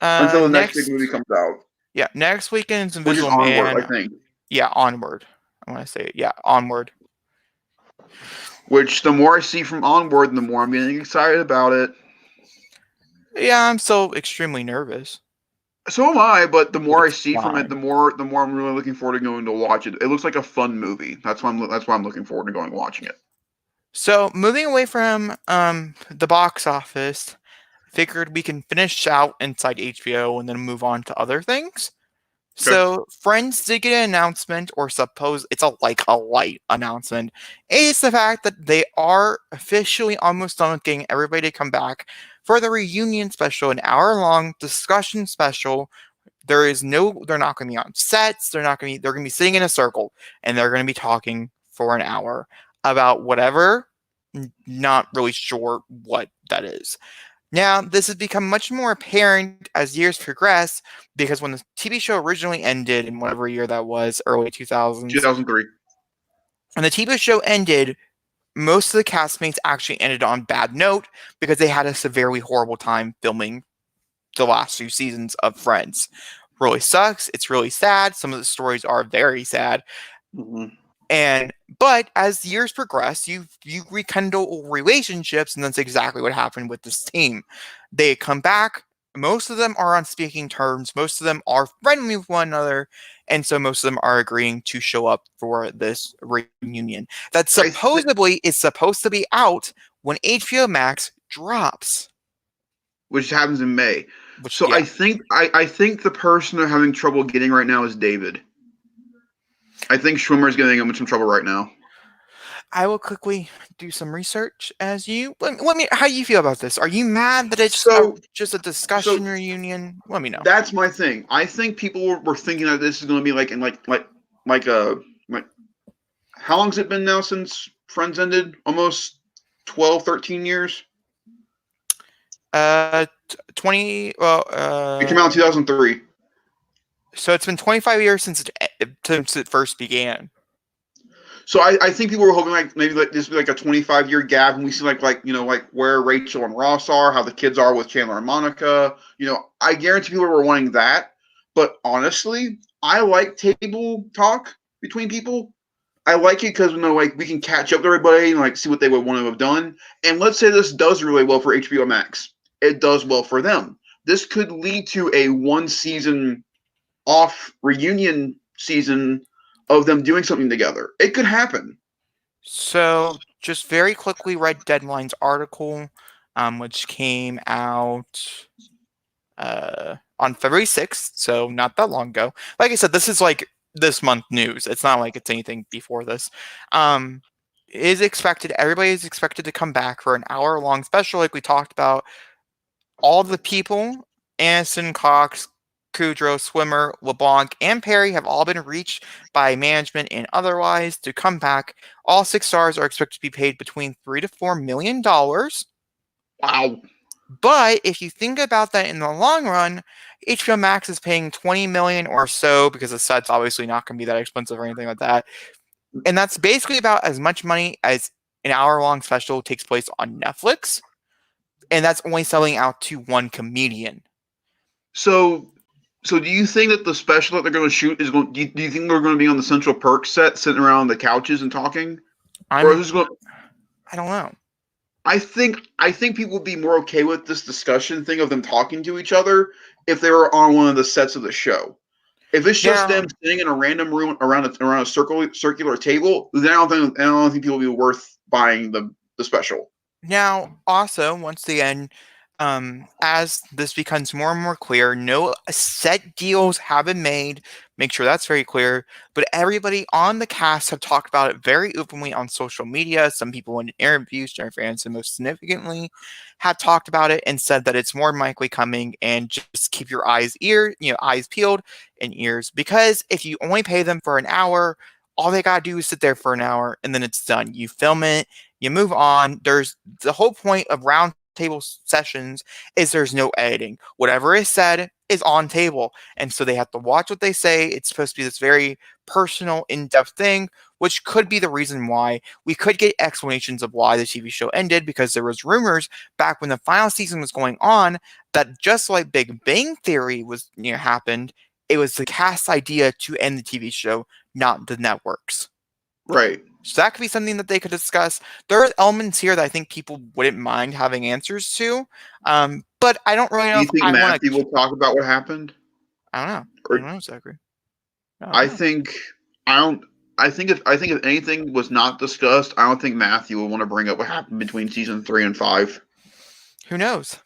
until the next big movie Next, comes out, yeah, next weekend's which is Invisible Onward, I Man. think. Yeah, Onward. I want to say it. Yeah, Onward. Which the more I see from Onward, the more I'm getting excited about it. Yeah, I'm still extremely nervous, So am I, but the but more I it's see from it, fine. the more I'm really looking forward to going to watch it. It looks like a fun movie. That's why I'm looking forward to going and watching it. So, moving away from the box office, figured we can finish out inside HBO and then move on to other things. Okay. So, Friends did get an announcement, or suppose it's a light announcement. It's the fact that they are officially almost done with getting everybody to come back for the reunion special, an hour-long discussion special. They're not going to be on sets. They're going to be sitting in a circle and they're going to be talking for an hour about whatever. Not really sure what that is. Now, this has become much more apparent as years progress because when the TV show originally ended in whatever year that was, early 2000s, 2003. when the TV show ended, most of the castmates actually ended on bad note because they had a severely horrible time filming the last few seasons of Friends. Really sucks. It's really sad. Some of the stories are very sad. Mm-hmm. But as years progress, you rekindle relationships, and that's exactly what happened with this team. They come back. Most of them are on speaking terms. Most of them are friendly with one another, and so most of them are agreeing to show up for this reunion that supposedly is supposed to be out when HBO Max drops. Which happens in May. Which, So yeah, I think the person they're having trouble getting right now is David. I think Schwimmer's getting him in some trouble right now. I will quickly do some research as you. Let me. How do you feel about this? Are you mad that it's So just a so discussion reunion? Let me know. that's my thing. I think people were thinking that this is going to be like in like how long's it been now since Friends ended? Almost 12, 13 years. 20. Well, It came out in 2003. so it's been 25 years since it first began. So I think people were hoping like maybe like this would be like a 25-year gap, and we see like where Rachel and Ross are, how the kids are with Chandler and Monica. I guarantee people were wanting that. But honestly, I like table talk between people. I like it because like we can catch up with everybody and like see what they would want to have done. And let's say this does really well for HBO Max. It does well for them. This could lead to a one season off reunion season of them doing something together. It could happen. So just very quickly read Deadline's article, which came out on February 6th, so not that long ago. Like I said, this is like this month news. It's not like it's anything before this. Everybody is expected to come back for an hour-long special, like we talked about. All the people, Aniston, Cox, Kudrow, Swimmer, LeBlanc, and Perry have all been reached by management and otherwise to come back. All 6 stars are expected to be paid between $3 to $4 million. Wow. But if you think about that in the long run, HBO Max is paying $20 million or so because the set's obviously not going to be that expensive or anything like that. And that's basically about as much money as an hour-long special takes place on Netflix. And that's only selling out to one comedian. So do you think that the special that they're going to shoot is going? Do you think they're going to be on the Central Perk set, sitting around the couches and talking, or is I this going? don't know. I think people would be more okay with this discussion thing of them talking to each other if they were on one of the sets of the show. If it's just Now, them sitting in a random room around a circular table, then I don't think people will be worth buying the special. also, once again, as this becomes more and more clear, no set deals have been made. Make sure that's very clear. But everybody on the cast have talked about it very openly on social media. Some people in interviews, Jennifer Aniston most significantly, have talked about it and said that it's more than likely coming. And just keep your eyes peeled and ears, because if you only pay them for an hour, all they gotta do is sit there for an hour and then it's done. You film it, you move on. There's the whole point of round table sessions is there's no editing. Whatever is said is on table. And so they have to watch what they say. It's supposed to be this very personal, in-depth thing, which could be the reason why we could get explanations of why the TV show ended, because there was rumors back when the final season was going on that just like Big Bang Theory was happened, it was the cast's idea to end the TV show, not the networks. Right. So that could be something that they could discuss. There are elements here that I think people wouldn't mind having answers to, but I don't really know Do you if think I want Matthew to. will talk about what happened? I don't know. Or, I don't know, Zachary. I think I don't. I think if anything was not discussed, I don't think Matthew will want to bring up what happened between season 3 and 5. Who knows?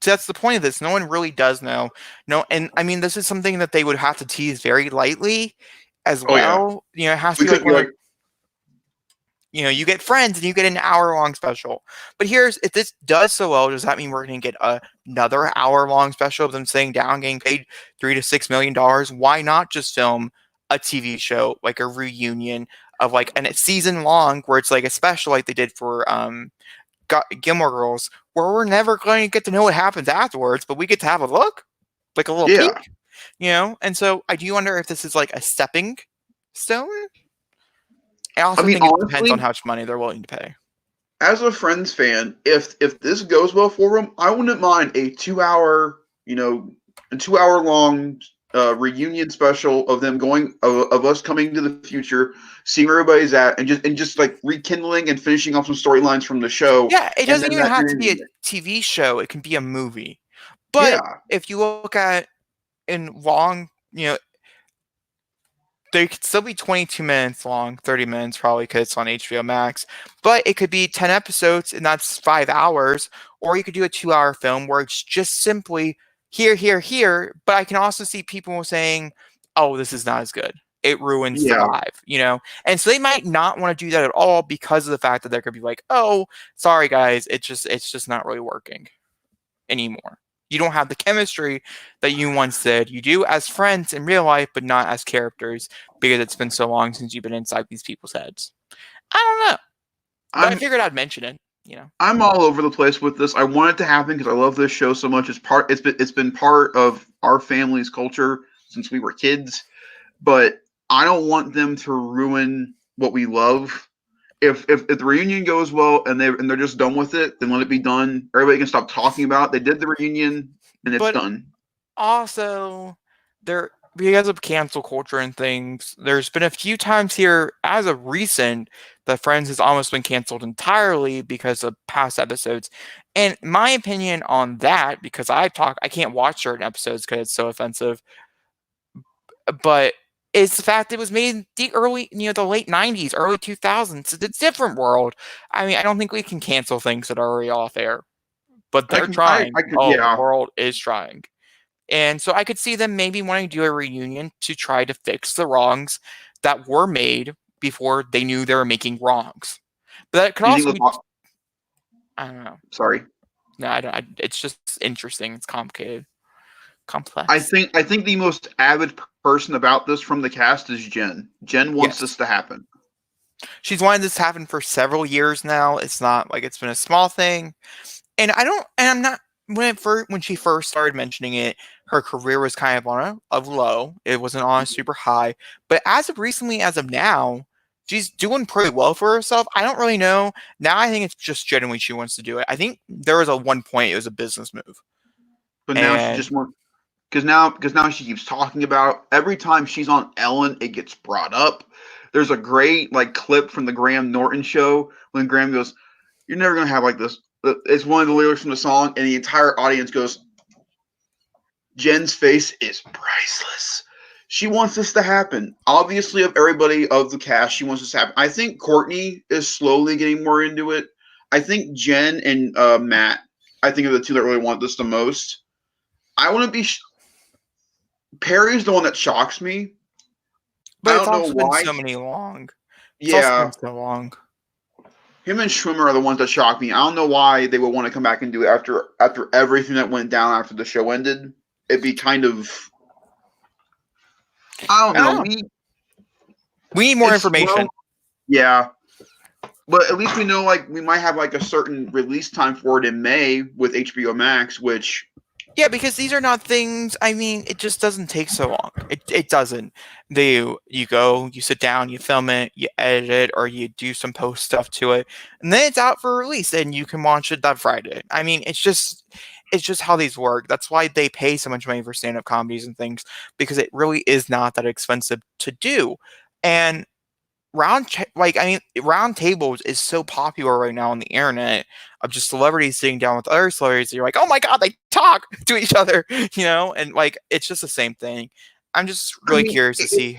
So that's the point of this. No one really does know. No, and I mean, this is something that they would have to tease very lightly as well. Yeah. It has We to be could like be like, you get Friends and you get an hour-long special. But if this does so well, does that mean we're going to get another hour-long special of them sitting down, getting paid $3 to $6 million? Why not just film a TV show, like a reunion of and it's season long, where it's like a special like they did for Gilmore Girls, where we're never going to get to know what happens afterwards, but we get to have a look, like a little yeah. peek, And so I do wonder if this is like a stepping stone. I also think it depends on how much money they're willing to pay. As a Friends fan, if this goes well for them, I wouldn't mind a 2 hour, a 2 hour long reunion special of them going of us coming to the future, seeing where everybody's at, and just like rekindling and finishing off some storylines from the show. Yeah, it doesn't even have to be a ending. TV show. It can be a movie. But Yeah, if you look at in long, they could still be 22 minutes long, 30 minutes probably because it's on HBO Max. But it could be 10 episodes and that's 5 hours. Or you could do a 2-hour film where it's just simply here, here, here. But I can also see people saying, oh, this is not as good. It ruins the vibe, And so they might not want to do that at all because of the fact that they could be like, oh, sorry guys, it's just not really working anymore. You don't have the chemistry that you once did. You do as friends in real life, but not as characters because it's been so long since you've been inside these people's heads. I don't know. But I figured I'd mention it. I'm all over the place with this. I want it to happen because I love this show so much. It's been part of our family's culture since we were kids. But I don't want them to ruin what we love. If the reunion goes well and they're just done with it, then let it be done. Everybody can stop talking about it. They did the reunion and it's done. Also, because of cancel culture and things, there's been a few times here as of recent that Friends has almost been canceled entirely because of past episodes. And my opinion on that, because I can't watch certain episodes because it's so offensive, but it's the fact it was made in the the late 90s, early 2000s. It's a different world. I mean, I don't think we can cancel things that are already off air, but they're trying. The world is trying. And so I could see them maybe wanting to do a reunion to try to fix the wrongs that were made before they knew they were making wrongs. But that could also be, I don't know. Sorry. No, I don't. It's just interesting. It's complicated. Complex. I think the most avid person about this from the cast is Jen. Jen wants this to happen. She's wanted this to happen for several years now. It's not like it's been a small thing. And I'm not, when she first started mentioning it, her career was kind of on a low. It wasn't on a super high. But as of recently, as of now, she's doing pretty well for herself. I don't really know. Now I think it's just genuinely she wants to do it. I think there was one point it was a business move. But now she just wants, because now she keeps talking about it. Every time she's on Ellen, it gets brought up. There's a great clip from the Graham Norton show when Graham goes, "You're never gonna have like this." It's one of the lyrics from the song, and the entire audience goes, Jen's face is priceless. She wants this to happen. Obviously, of everybody of the cast, she wants this to happen. I think Courtney is slowly getting more into it. I think Jen and Matt I think, are the two that really want this the most. I want to be. Perry's the one that shocks me. I But it's don't know also been why. so many long. It's also been Yeah, so long. him and Schwimmer are the ones that shock me. I don't know why they would want to come back and do it after everything that went down after the show ended. It'd be kind of. I don't I know. don't know. We need more It's information. yeah, but at least we know like we might have like a certain release time for it in May with HBO Max, which Yeah, because these are not things. I mean, it just doesn't take so long. It doesn't. You go, you sit down, you film it, you edit it, or you do some post stuff to it, and then it's out for release, and you can watch it that Friday. I mean, it's just how these work. That's why they pay so much money for stand-up comedies and things, because it really is not that expensive to do. And round tables is so popular right now on the internet of just celebrities sitting down with other celebrities. You're like, oh my god, they talk to each other, and like it's just the same thing. I'm just I really mean curious to see.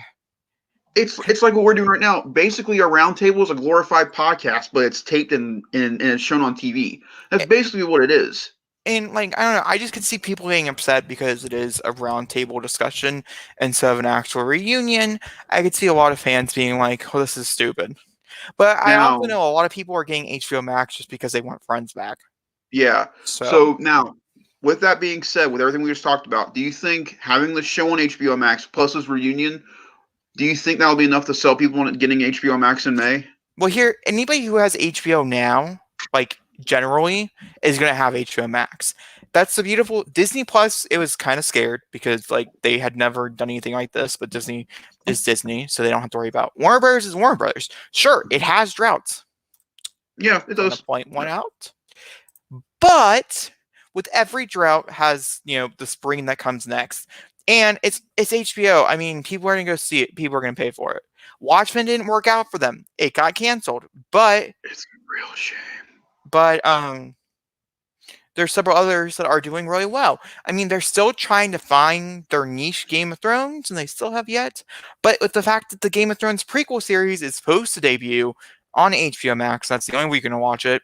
it's like what we're doing right now. Basically, a roundtable is a glorified podcast, but it's taped and it's shown on TV. That's basically what it is. And like I don't know, I just could see people getting upset because it is a round table discussion instead of an actual reunion. I could see a lot of fans being like, "Oh, this is stupid." But I also Now, know a lot of people are getting HBO Max just because they want Friends back. yeah. So So now, with that being said, with everything we just talked about, do you think having the show on HBO Max plus this reunion, do you think that'll be enough to sell people on getting HBO Max in May? Well, here, anybody who has HBO now, like generally, is going to have HBO Max. That's the beautiful Disney Plus. It was kind of scared because like they had never done anything like this, but Disney is Disney, so they don't have to worry about Warner Brothers is Warner Brothers. Sure, it has droughts. Yeah, it Gonna does. point one out, but with every drought has the spring that comes next, and it's HBO. I mean, people are gonna go see it. People are gonna pay for it. Watchmen didn't work out for them. It got canceled, but It's a real shame. but there's several others that are doing really well. I mean, they're still trying to find their niche Game of Thrones, and they still have yet. But with the fact that the Game of Thrones prequel series is supposed to debut on HBO Max, that's the only way you're gonna watch it.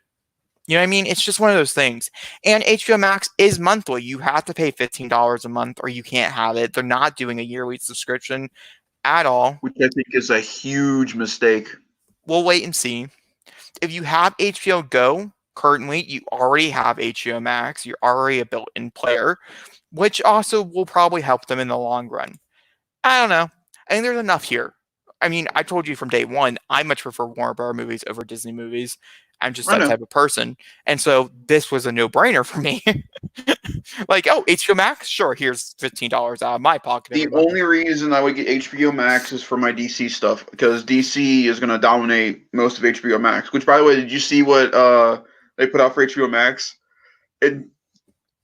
You know what I mean? It's just one of those things. And HBO Max is monthly. You have to pay $15 a month, or you can't have it. They're not doing a yearly subscription at all. Which I think is a huge mistake. We'll wait and see. If you have HBO Go currently, you already have HBO Max. You're already a built-in player, which also will probably help them in the long run. I don't know. I think there's enough here. I mean, I told you from day one, I much prefer Warner Bros. Movies over Disney movies. I'm just I that know. type of person. And so this was a no-brainer for me. Like, oh, HBO Max? Sure, here's $15 out of my pocket The every month. only reason I would get HBO Max is for my DC stuff because DC is going to dominate most of HBO Max. Which, by the way, did you see what they put out for HBO Max? And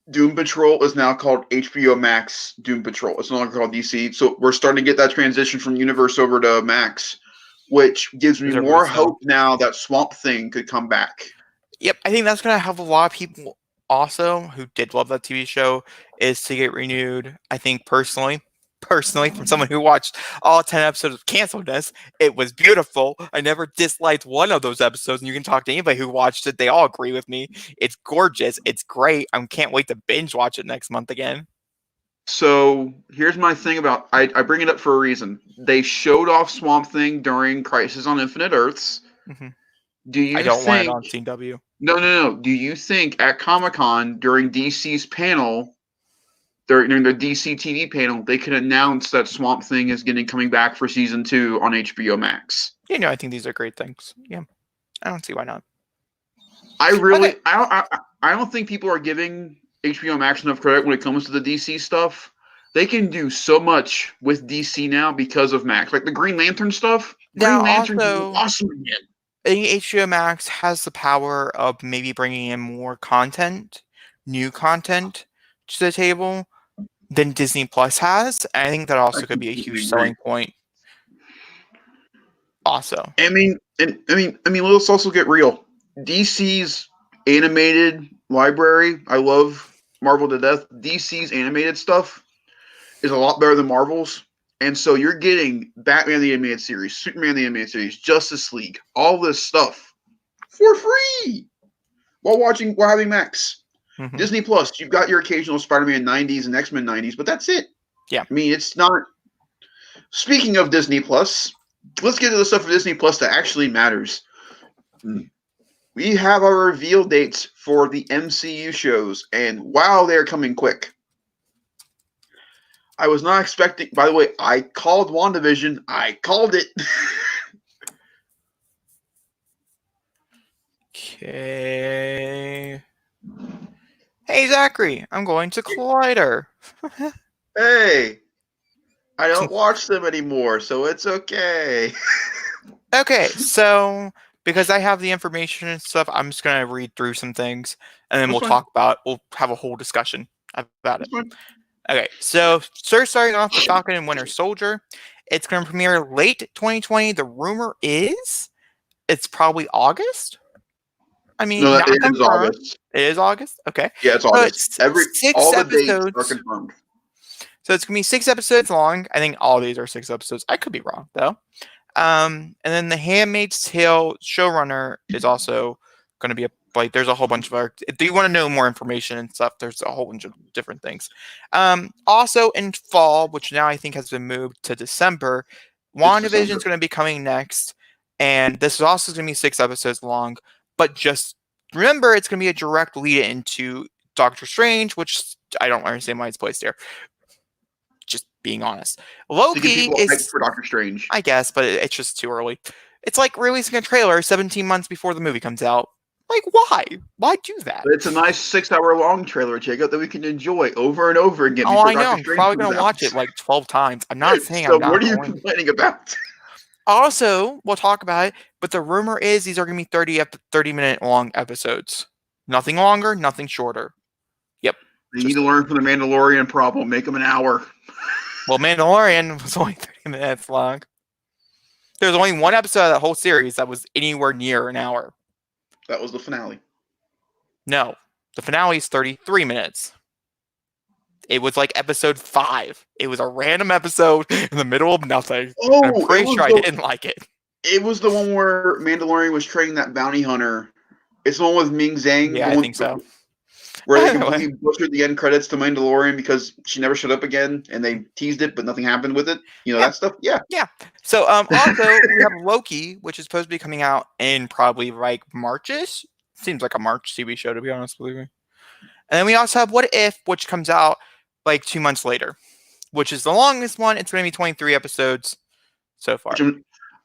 Doom Patrol is now called HBO Max Doom Patrol. It's no longer called DC. So we're starting to get that transition from Universe over to Max, which gives me Deservedly more so. hope now that Swamp Thing could come back. Yep, I think that's going to help a lot of people also who did love that TV show is to get renewed. I think personally, from someone who watched all 10 episodes of Canceledness, it was beautiful. I never disliked one of those episodes, and you can talk to anybody who watched it. They all agree with me. It's gorgeous. It's great. I can't wait to binge watch it next month again. So here's my thing about I bring it up for a reason. They showed off Swamp Thing during Crisis on Infinite Earths. Hmm. Do I you don't want it think on CW. no. Do you think at Comic Con during DC's panel, during the DC TV panel, they could announce that Swamp Thing is getting coming back for season 2 on HBO Max? I think these are great things. Yeah, I don't see why not. I Okay. really I don't think people are giving HBO Max enough credit when it comes to the DC stuff. They can do so much with DC now because of Max. Like the Green Lantern stuff. Now, Green Lantern's also, awesome again. I think HBO Max has the power of maybe bringing in more content, new content to the table than Disney Plus has. And I think that I also could be a completely huge agree. selling point. Also, Let's also get real. DC's animated library, I love Marvel to death. DC's animated stuff is a lot better than Marvel's. And so you're getting Batman the Animated Series, Superman the Animated Series, Justice League, all this stuff for free while having Max. Mhm. Disney Plus, you've got your occasional Spider-Man 90s and X-Men 90s, but that's it. Yeah. I mean, it's not. Speaking of Disney Plus, let's get to the stuff of Disney Plus that actually matters. We have our reveal dates for the MCU shows, and wow, they're coming quick. I was not expecting. By the way, I called WandaVision. I called it. Okay. Hey, Zachary, I'm going to Collider. Hey, I don't watch them anymore, so it's okay. Okay, so because I have the information and stuff, I'm just gonna read through some things, and then That's we'll fine. talk about. We'll have a whole discussion about it. That's fine. Okay, so starting off with Falcon and Winter Soldier, it's gonna premiere late 2020. The rumor is it's probably August. I mean, No, not it is confirmed. August. It is August. Okay, Yeah, it's so August. it's six All the dates are episodes. confirmed. So it's gonna be 6 episodes long. I think all these are 6 episodes. I could be wrong though. And then the Handmaid's Tale showrunner is also going to be there's a whole bunch of other. If you want to know more information and stuff, there's a whole bunch of different things. Also in fall, which now I think has been moved to December, WandaVision is going to be coming next, and this is also going to be 6 episodes long. But just remember, it's going to be a direct lead into Doctor Strange, which I don't understand why it's placed there. Just being honest, Loki people hyped is for Doctor Strange. I guess, but it's just too early. It's like releasing a trailer 17 months before the movie comes out. Like, why? Why do that? But it's a nice 6-hour long trailer, Jacob, that we can enjoy over and over again. Oh, I know. Doctor I'm Strange probably comes going to out. watch it like 12 times. I'm not saying So I'm not what are you going. complaining about? Also, we'll talk about it, but the rumor is these are going to be 30-minute long episodes. Nothing longer, nothing shorter. Yep. They need to learn from the Mandalorian problem. Make them an hour. Well, Mandalorian was only 30 minutes long. There's only one episode of that whole series that was anywhere near an hour. That was the finale. No, the finale is 33 minutes. It was like episode 5. It was a random episode in the middle of nothing. Oh, I'm pretty sure I didn't like it. It was the one where Mandalorian was training that bounty hunter. It's the one with Ming Zhang. Yeah, I think so. Where they completely butchered the end credits to Mandalorian because she never showed up again, and they teased it, but nothing happened with it. You know, that stuff? Yeah. Yeah. So also, we have Loki, which is supposed to be coming out in probably like March-ish. Seems like a March TV show, to be honest with you. And then we also have What If, which comes out like 2 months later, which is the longest one. It's going to be 23 episodes so far.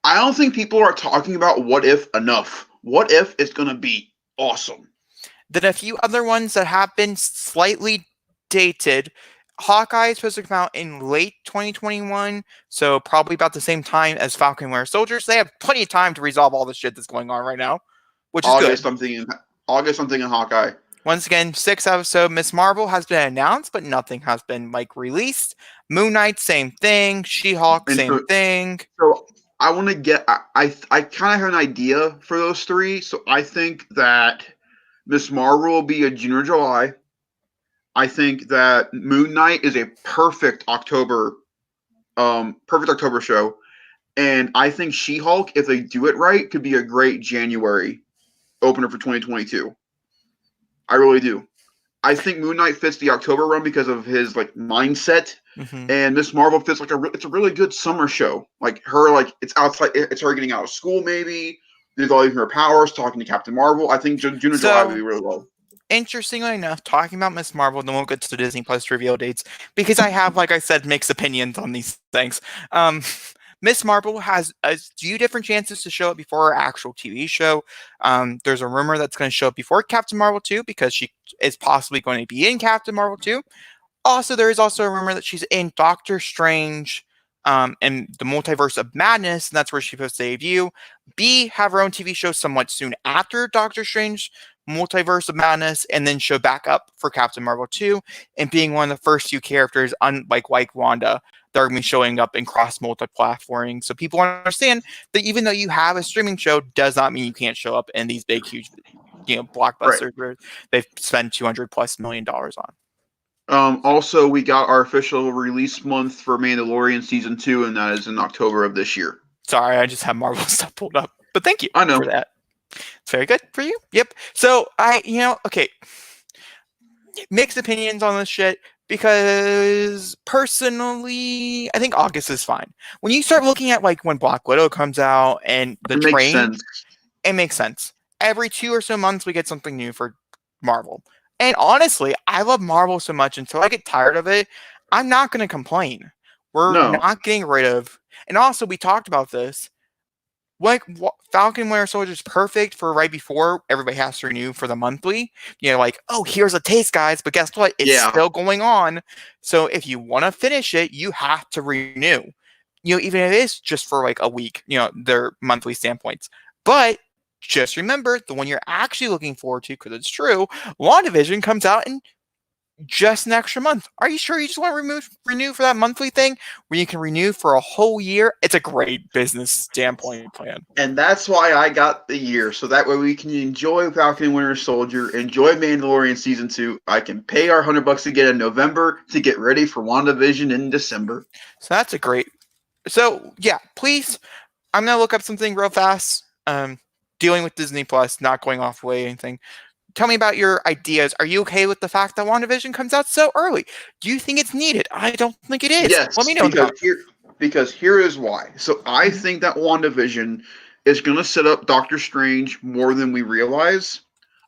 I don't think people are talking about What If enough. What If is going to be awesome. Then a few other ones that have been slightly dated. Hawkeye is supposed to come out in late 2021, so probably about the same time as Falcon and Winter Soldier. So they have plenty of time to resolve all the shit that's going on right now, which is August, good. August something in Hawkeye. Once again, 6 episode. Miss Marvel has been announced, but nothing has been like released. Moon Knight, same thing. She-Hulk, same thing. So I want to get. I kind of have an idea for those three. So I think that Miss Marvel will be a June or July. I think that Moon Knight is a perfect October show, and I think She-Hulk, if they do it right, could be a great January opener for 2022. I really do. I think Moon Knight fits the October run because of his like mindset, and Miss Marvel fits like it's a really good summer show. Like her, like it's outside, it's her getting out of school, maybe developing her powers, talking to Captain Marvel. I think June or July would be really well. Interestingly enough, talking about Miss Marvel, then we'll get to the Disney Plus reveal dates because I have, like I said, mixed opinions on these things. Miss Marvel has a few different chances to show up before her actual TV show. There's a rumor that's going to show up before Captain Marvel 2 because she is possibly going to be in Captain Marvel 2. Also, there is also a rumor that she's in Doctor Strange and the Multiverse of Madness, and that's where she's supposed to debut. Have her own TV show somewhat soon after Doctor Strange, Multiverse of Madness, and then show back up for Captain Marvel 2, and being one of the first few characters, unlike Wanda, that are going to be showing up in cross multi-platforming. So people understand that even though you have a streaming show, does not mean you can't show up in these big, huge, blockbusters where they've spent $200+ million on. Also, we got our official release month for Mandalorian season 2, and that is in October of this year. Sorry, I just have Marvel stuff pulled up, but thank you for that. It's very good for you. Yep. So okay. mixed opinions on this shit because personally, I think August is fine. When you start looking at like when Black Widow comes out and the It makes train, sense. it makes sense. Every 2 or so months, we get something new for Marvel. And honestly, I love Marvel so much until I get tired of it, I'm not going to complain. We're No. not getting rid of. And also, we talked about this. Like Falcon Winter Soldier is perfect for right before everybody has to renew for the monthly. Like, oh, here's a taste, guys, but guess what? It's Yeah. still going on. So if you want to finish it, you have to renew. Even if it is just for like a week, their monthly standpoints. But just remember, the one you're actually looking forward to, because it's true, WandaVision comes out in just an extra month. Are you sure you just want to renew for that monthly thing where you can renew for a whole year? It's a great business standpoint plan. And that's why I got the year, so that way we can enjoy Falcon and Winter Soldier, enjoy Mandalorian Season 2. I can pay our $100 again in November to get ready for WandaVision in December. So that's a great. So yeah, please, I'm gonna look up something real fast. Dealing with Disney Plus, not going off way anything. Tell me about your ideas. Are you okay with the fact that WandaVision comes out so early? Do you think it's needed? I don't think it is. Yes, Let me know in the comments. because here is why. So I think that WandaVision is going to set up Doctor Strange more than we realize.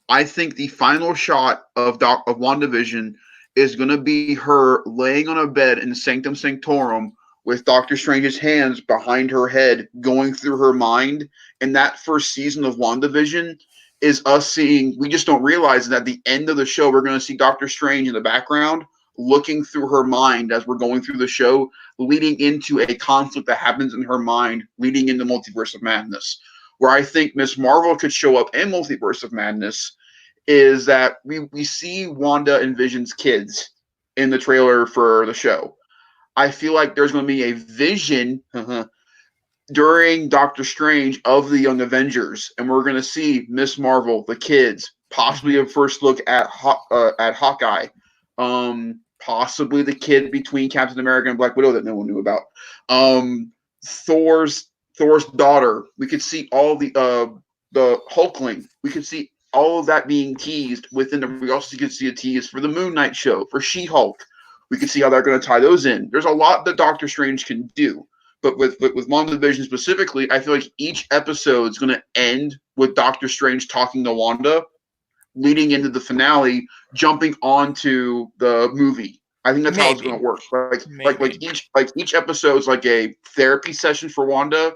I think the final shot of WandaVision is going to be her laying on a bed in Sanctum Sanctorum with Doctor Strange's hands behind her head going through her mind. And that first season of WandaVision is us seeing, we just don't realize that at the end of the show, we're going to see Doctor Strange in the background looking through her mind as we're going through the show, leading into a conflict that happens in her mind, leading into Multiverse of Madness. Where I think Miss Marvel could show up in Multiverse of Madness is that we see Wanda and Vision's kids in the trailer for the show. I feel like there's going to be a vision during Doctor Strange of the Young Avengers, and we're going to see Miss Marvel, the kids, possibly a first look at Hawkeye, possibly the kid between Captain America and Black Widow that no one knew about, Thor's daughter. We could see all the Hulkling. We could see all of that being teased within the. We also could see a tease for the Moon Knight show for She-Hulk. We could see how they're going to tie those in. There's a lot that Doctor Strange can do. But with WandaVision specifically, I feel like each episode is going to end with Doctor Strange talking to Wanda, leading into the finale, jumping onto the movie. I think that's how it's going to work. Each episode is like a therapy session for Wanda.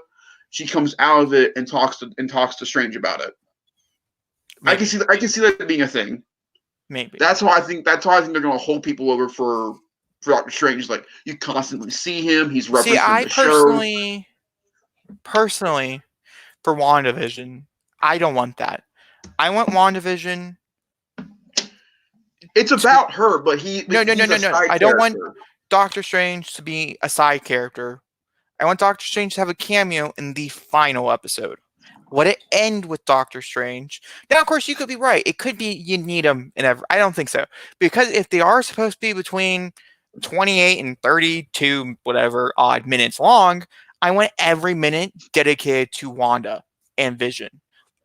She comes out of it and talks to Strange about it. Maybe. I can see that being a thing. Maybe. That's why I think they're going to hold people over for Doctor Strange. Like, you constantly see him. He's referencing the show. Personally, for WandaVision, I don't want that. I want WandaVision. It's about her, but No. I don't want Doctor Strange to be a side character. I want Doctor Strange to have a cameo in the final episode. Let it end with Doctor Strange. Now, of course, you could be right. It could be you need him in every. I don't think so. Because if they are supposed to be between 28 and 32, whatever, odd minutes long, I want every minute dedicated to Wanda and Vision.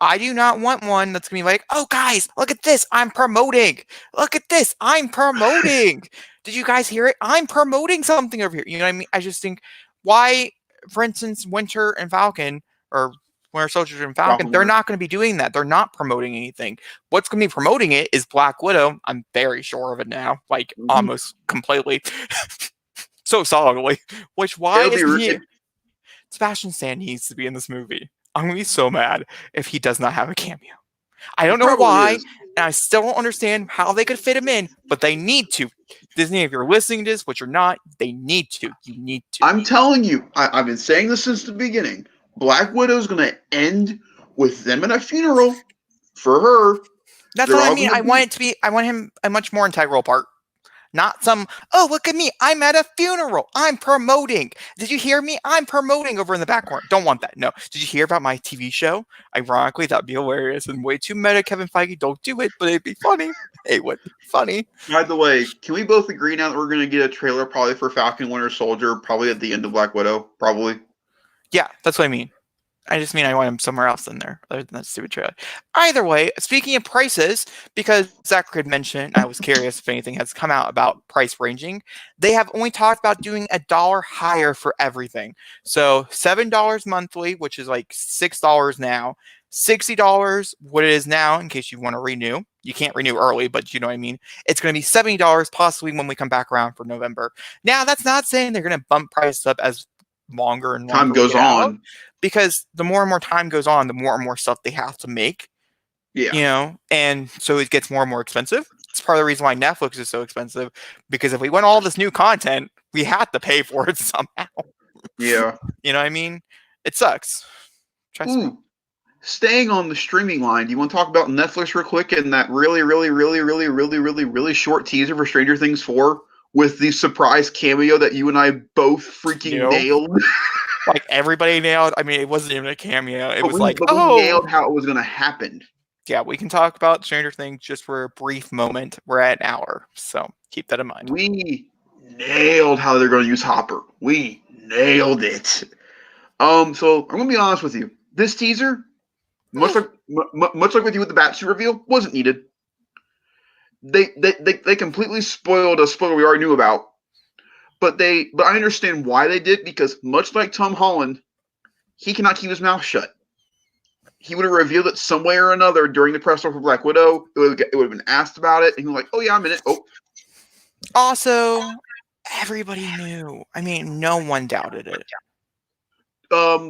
I do not want one that's going to be like, oh, guys, look at this. I'm promoting. Look at this. I'm promoting. Did you guys hear it? I'm promoting something over here. You know what I mean? I just think why, for instance, Winter and Falcon or Winter Soldier and Falcon, they're not going to be doing that. They're not promoting anything. What's going to be promoting it is Black Widow. I'm very sure of it now, like almost completely. So solidly. Which why is he? Sebastian Stan needs to be in this movie. I'm going to be so mad if he does not have a cameo. I don't know why, and I still don't understand how they could fit him in, but they need to. Disney, if you're listening to this, which you're not, they need to. You need to. I'm telling you, I've been saying this since the beginning. Black Widow's going to end with them in a funeral for her. That's what I mean. I want him a much more integral part. Not some, oh, look at me. I'm at a funeral. I'm promoting. Did you hear me? I'm promoting over in the back corner. Don't want that. No. Did you hear about my TV show? Ironically, that'd be hilarious and way too meta. Kevin Feige, don't do it, but it'd be funny. It would be funny. By the way, can we both agree now that we're going to get a trailer probably for Falcon Winter Soldier, probably at the end of Black Widow? Probably. Yeah, that's what I mean. I just mean I want him somewhere else in there, other than that stupid trailer. Either way, speaking of prices, because Zach had mentioned, I was curious if anything has come out about price ranging. They have only talked about doing $1 higher for everything. So $7 monthly, which is like $6 now. $60 what it is now, in case you want to renew. You can't renew early, but you know what I mean. It's going to be $70 possibly when we come back around for November. Now, that's not saying they're going to bump prices up as longer and Time longer we goes get out, on. because the more and more time goes on, the more and more stuff they have to make, Yeah. and so it gets more and more expensive. It's part of the reason why Netflix is so expensive, because if we want all this new content, we have to pay for it somehow. Yeah. You know what I mean? It sucks. Trust me. Ooh. Staying on the streaming line, do you want to talk about Netflix real quick and that really, really, really, really, really, really, really short teaser for Stranger Things 4 with the surprise cameo that you and I both freaking Nope. nailed? Like everybody nailed. I mean, it wasn't even a cameo. It was like, but we oh, nailed how it was going to happen. yeah, we can talk about Stranger Things just for a brief moment. We're at an hour, so keep that in mind. We nailed how they're going to use Hopper. We nailed it. So I'm going to be honest with you. This teaser, much like with you with the Batsuit reveal, wasn't needed. They completely spoiled a spoiler we already knew about. But I understand why they did, because much like Tom Holland, he cannot keep his mouth shut. He would have revealed it some way or another during the press tour for Black Widow. It would have been asked about it, and he was like, "Oh yeah, I'm in it." Oh. Also, everybody knew. I mean, no one doubted it.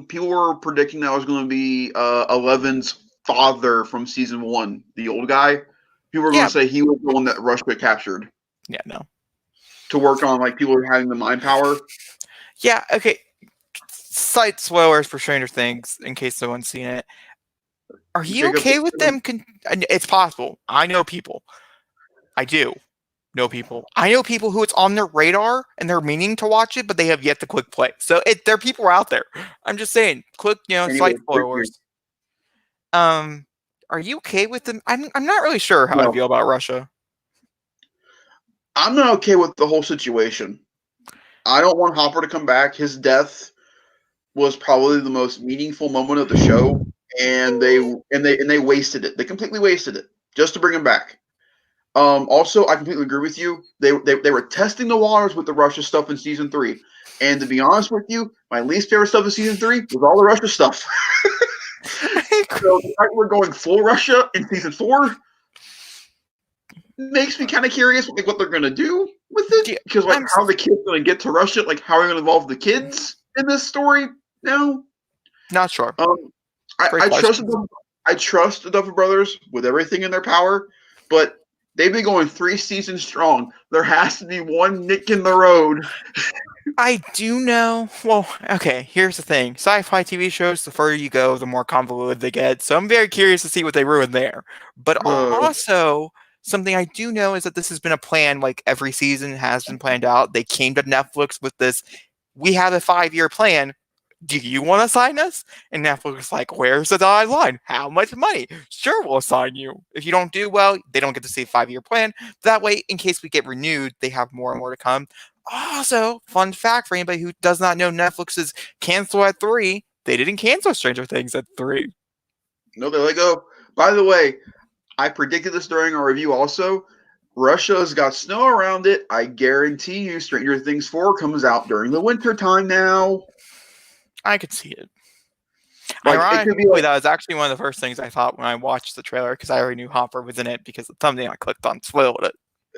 People were predicting that was going to be Eleven's father from season 1, the old guy. People were going to say he was the one that Rush got captured. Yeah, no. To work on like people having the mind power. Yeah, okay. Slight spoilers for Stranger Things in case no one's seen it. Are you okay with them? It's possible. I know people. I do know people. I know people who it's on their radar and they're meaning to watch it, but they have yet to click play. So there are people out there. I'm just saying, click, slight spoilers. Are you okay with them? I'm not really sure how I feel about Russia. I'm not okay with the whole situation. I don't want Hopper to come back. His death was probably the most meaningful moment of the show, and they wasted it. They completely wasted it just to bring him back. Also, I completely agree with you. They were testing the waters with the Russia stuff in season 3, and to be honest with you, my least favorite stuff in season 3 was all the Russia stuff. So the fact we're going full Russia in season 4 makes me kind of curious, like what they're gonna do with it, because like how the kids gonna get to Russia, like how are we gonna involve the kids in this story now? Not sure. I trust the Duffer Brothers with everything in their power, but they've been going 3 seasons strong. There has to be one nick in the road. I do know. Well, okay, here's the thing. Sci-fi TV shows, the further you go, the more convoluted they get. So I'm very curious to see what they ruin there. But also, something I do know is that this has been a plan, like every season has been planned out. They came to Netflix with this, we have a 5-year plan. Do you want to sign us? And Netflix was like, where's the dotted line? How much money? Sure, we'll sign you. If you don't do well, they don't get to see a 5-year plan. That way, in case we get renewed, they have more and more to come. Also, fun fact for anybody who does not know, Netflix's cancel at 3. They didn't cancel Stranger Things at 3. No, they let go. By the way, I predicted this during our review also. Russia's got snow around it. I guarantee you Stranger Things 4 comes out during the winter time now. I could see it. Like, ironically, that was actually one of the first things I thought when I watched the trailer, because I already knew Hopper was in it because the thumbnail I clicked on spoiled it.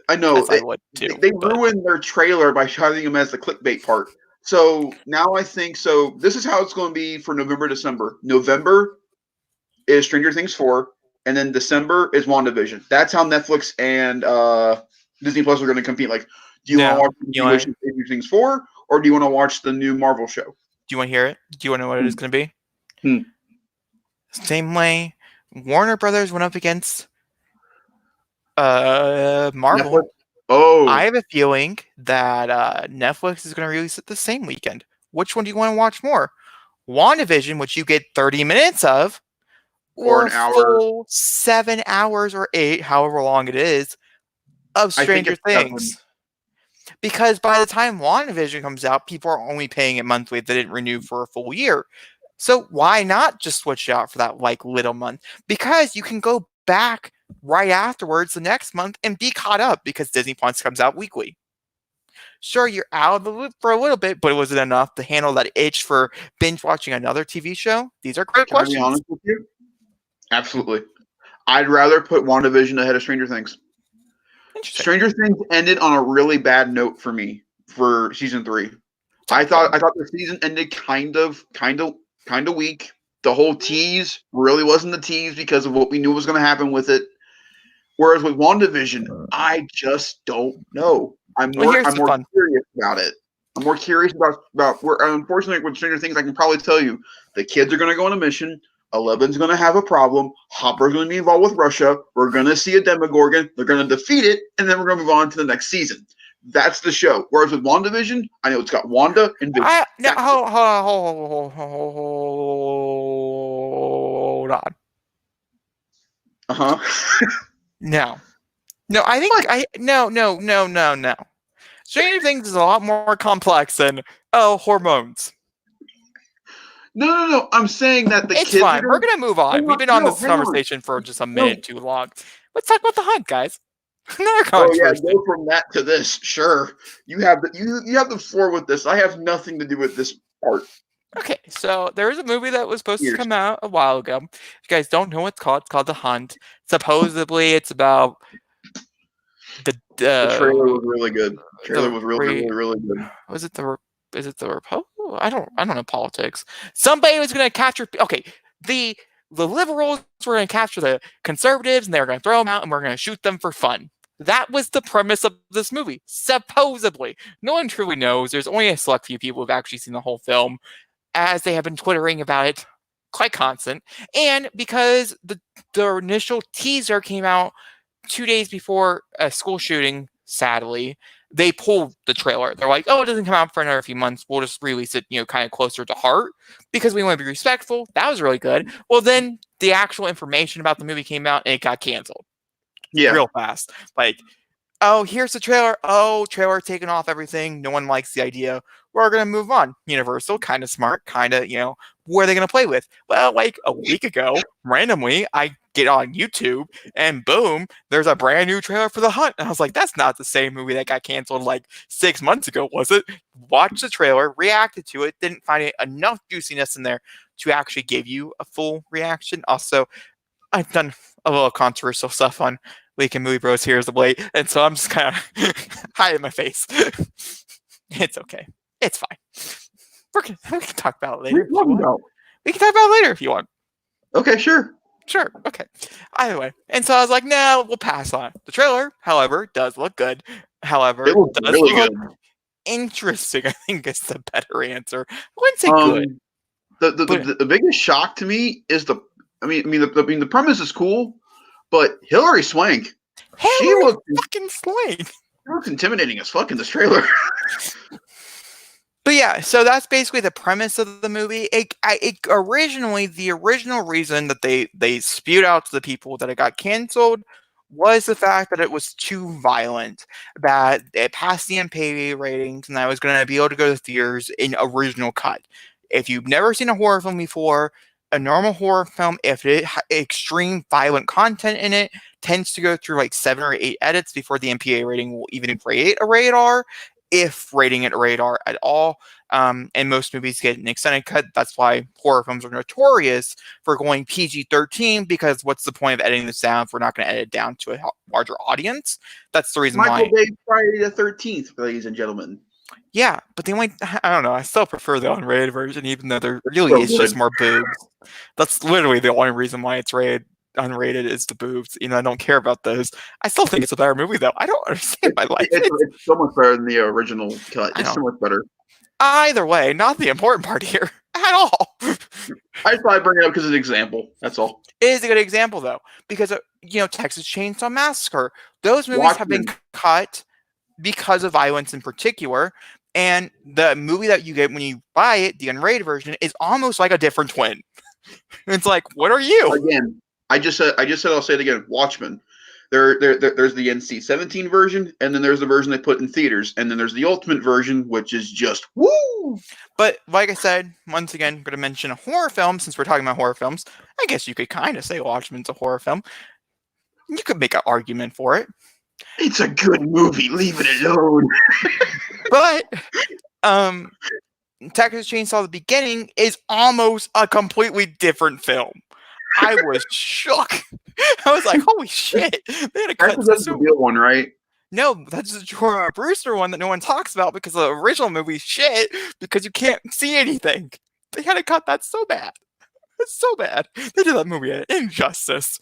I know. They ruined their trailer by shouting him as the clickbait part. So now I think so. This is how it's going to be for November, December. November is Stranger Things 4, and then December is WandaVision. That's how Netflix and Disney Plus are going to compete. Like, do you want to watch Stranger Things 4, or do you want to watch the new Marvel show? Do you want to hear it? Do you want to know what it is going to be? Same way Warner Brothers went up against Marvel. Netflix? Oh. I have a feeling that Netflix is going to release it the same weekend. Which one do you want to watch more? WandaVision, which you get 30 minutes of, or an hour, full 7 hours or 8, however long it is, of Stranger Things. Because by the time WandaVision comes out, people are only paying it monthly. They didn't renew for a full year. So why not just switch it out for that like little month? Because you can go back right afterwards the next month and be caught up because Disney Plus comes out weekly. Sure, you're out of the loop for a little bit, but was it enough to handle that itch for binge watching another TV show? These are great Can I be questions. honest with you? Absolutely. I'd rather put WandaVision ahead of Stranger Things. Interesting. Stranger Things ended on a really bad note for me for season 3. I thought the season ended kind of weak. The whole tease really wasn't the tease because of what we knew was going to happen with it. Whereas with WandaVision, I just don't know. I'm more curious about it. I'm more curious about where. Unfortunately, with Stranger Things, I can probably tell you the kids are going to go on a mission. Eleven's going to have a problem. Hopper's going to be involved with Russia. We're going to see a Demogorgon. They're going to defeat it, and then we're going to move on to the next season. That's the show. Whereas with WandaVision, I know it's got Wanda and Vision. Hold on. No, I think no. Stranger Things is a lot more complex than hormones. No. I'm saying that the it's kids. Fine. We're gonna move on. We've been on this conversation for just a minute too long. Let's talk about the hunt, guys. Another controversy. Go from that to this. Sure, you have the floor with this. I have nothing to do with this part. Okay, so there is a movie that was supposed to come out a while ago. If you guys don't know what it's called The Hunt. Supposedly, it's about the trailer was really good. The trailer was really good. Was it the Republic? I don't know politics. Somebody was going to capture. Okay, the liberals were going to capture the conservatives, and they were going to throw them out, and we're going to shoot them for fun. That was the premise of this movie, supposedly. No one truly knows. There's only a select few people who've actually seen the whole film, as they have been twittering about it quite constant. And because the initial teaser came out 2 days before a school shooting, sadly, they pulled the trailer. They're like, oh, it doesn't come out for another few months. We'll just release it, kind of closer to heart because we want to be respectful. That was really good. Well, then the actual information about the movie came out and it got canceled. Yeah. Real fast. Like, oh, here's the trailer. Oh, trailer taking off everything. No one likes the idea. We're going to move on. Universal, kind of smart, kind of, what are they going to play with? Well, like a week ago, randomly, I get on YouTube and boom, there's a brand new trailer for The Hunt. And I was like, that's not the same movie that got canceled like 6 months ago, was it? Watched the trailer, reacted to it, didn't find enough juiciness in there to actually give you a full reaction. Also, I've done a little controversial stuff on Leak and Movie Bros here as of late, and so I'm just kind of hiding my face. It's okay. It's fine. We can talk about it later. We can talk about it later if you want. Okay, sure. Sure. Okay. Either way. And so I was like, no, we'll pass on. The trailer, however, does look good. However, it does really look good. Interesting, I think is the better answer. I wouldn't say good. The biggest shock to me is the premise is cool, but Hilary Swank. She looks fucking Swank. She looks intimidating as fuck in this trailer. But yeah, so that's basically the premise of the movie. Originally, the original reason that they spewed out to the people that it got canceled was the fact that it was too violent, that it passed the MPAA ratings, and I was going to be able to go to theaters in original cut. If you've never seen a horror film before, a normal horror film, if it has extreme violent content in it, tends to go through like 7 or 8 edits before the MPAA rating will even create a rated R, if rating it rated R at all. And most movies get an extended cut. That's why horror films are notorious for going PG-13, because what's the point of editing this down if we're not going to edit it down to a larger audience? That's the reason why. Michael Bay Friday the 13th, ladies and gentlemen. Yeah, but the only, I don't know, I still prefer the unrated version, even though there really is just more boobs. That's literally the only reason why it's unrated is the boobs. I don't care about those. I still think it's a better movie, though. I don't understand my life. It's so much better than the original cut. It's so much better. Either way, not the important part here at all. I just thought I'd bring it up because it's an example. That's all. It is a good example, though, because, Texas Chainsaw Massacre, those movies have been cut because of violence in particular, and the movie that you get when you buy it, the unrated version, is almost like a different twin. It's like, what are you? Again, I just said I'll say it again. Watchmen. There's the NC-17 version, and then there's the version they put in theaters, and then there's the ultimate version, which is just woo. But like I said, once again, I'm going to mention a horror film since we're talking about horror films. I guess you could kind of say Watchmen's a horror film. You could make an argument for it. It's a good movie. Leave it alone. But Texas Chainsaw: The Beginning is almost a completely different film. I was shook. I was like, "Holy shit!" They had to cut That's the real one, right? No, that's the Jorah Brewster one that no one talks about because the original movie's shit because you can't see anything. They had to cut that so bad. It's so bad. They did that movie an injustice.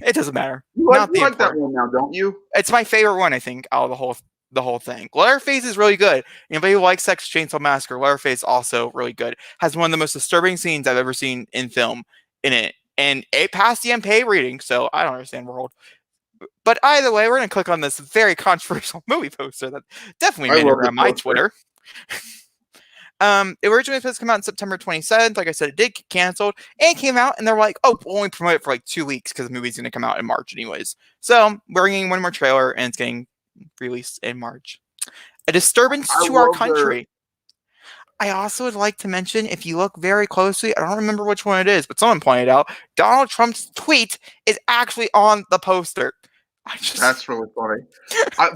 It doesn't matter. You like that one now, don't you? It's my favorite one, I think, out of the whole thing. Letterface is really good. Anybody who likes Texas Chainsaw Massacre, Letterface is also really good. Has one of the most disturbing scenes I've ever seen in film in it. And it passed the MPA rating, so I don't understand world. But either way, we're going to click on this very controversial movie poster that definitely made it around my Twitter. It originally was supposed to come out on September 27th. Like I said, it did get canceled. And it came out, and they're like, oh, we'll only promote it for like 2 weeks because the movie's going to come out in March anyways. So we're getting one more trailer, and it's getting released in March. A disturbance to our country. I also would like to mention, if you look very closely, I don't remember which one it is, but someone pointed out, Donald Trump's tweet is actually on the poster. That's really funny. I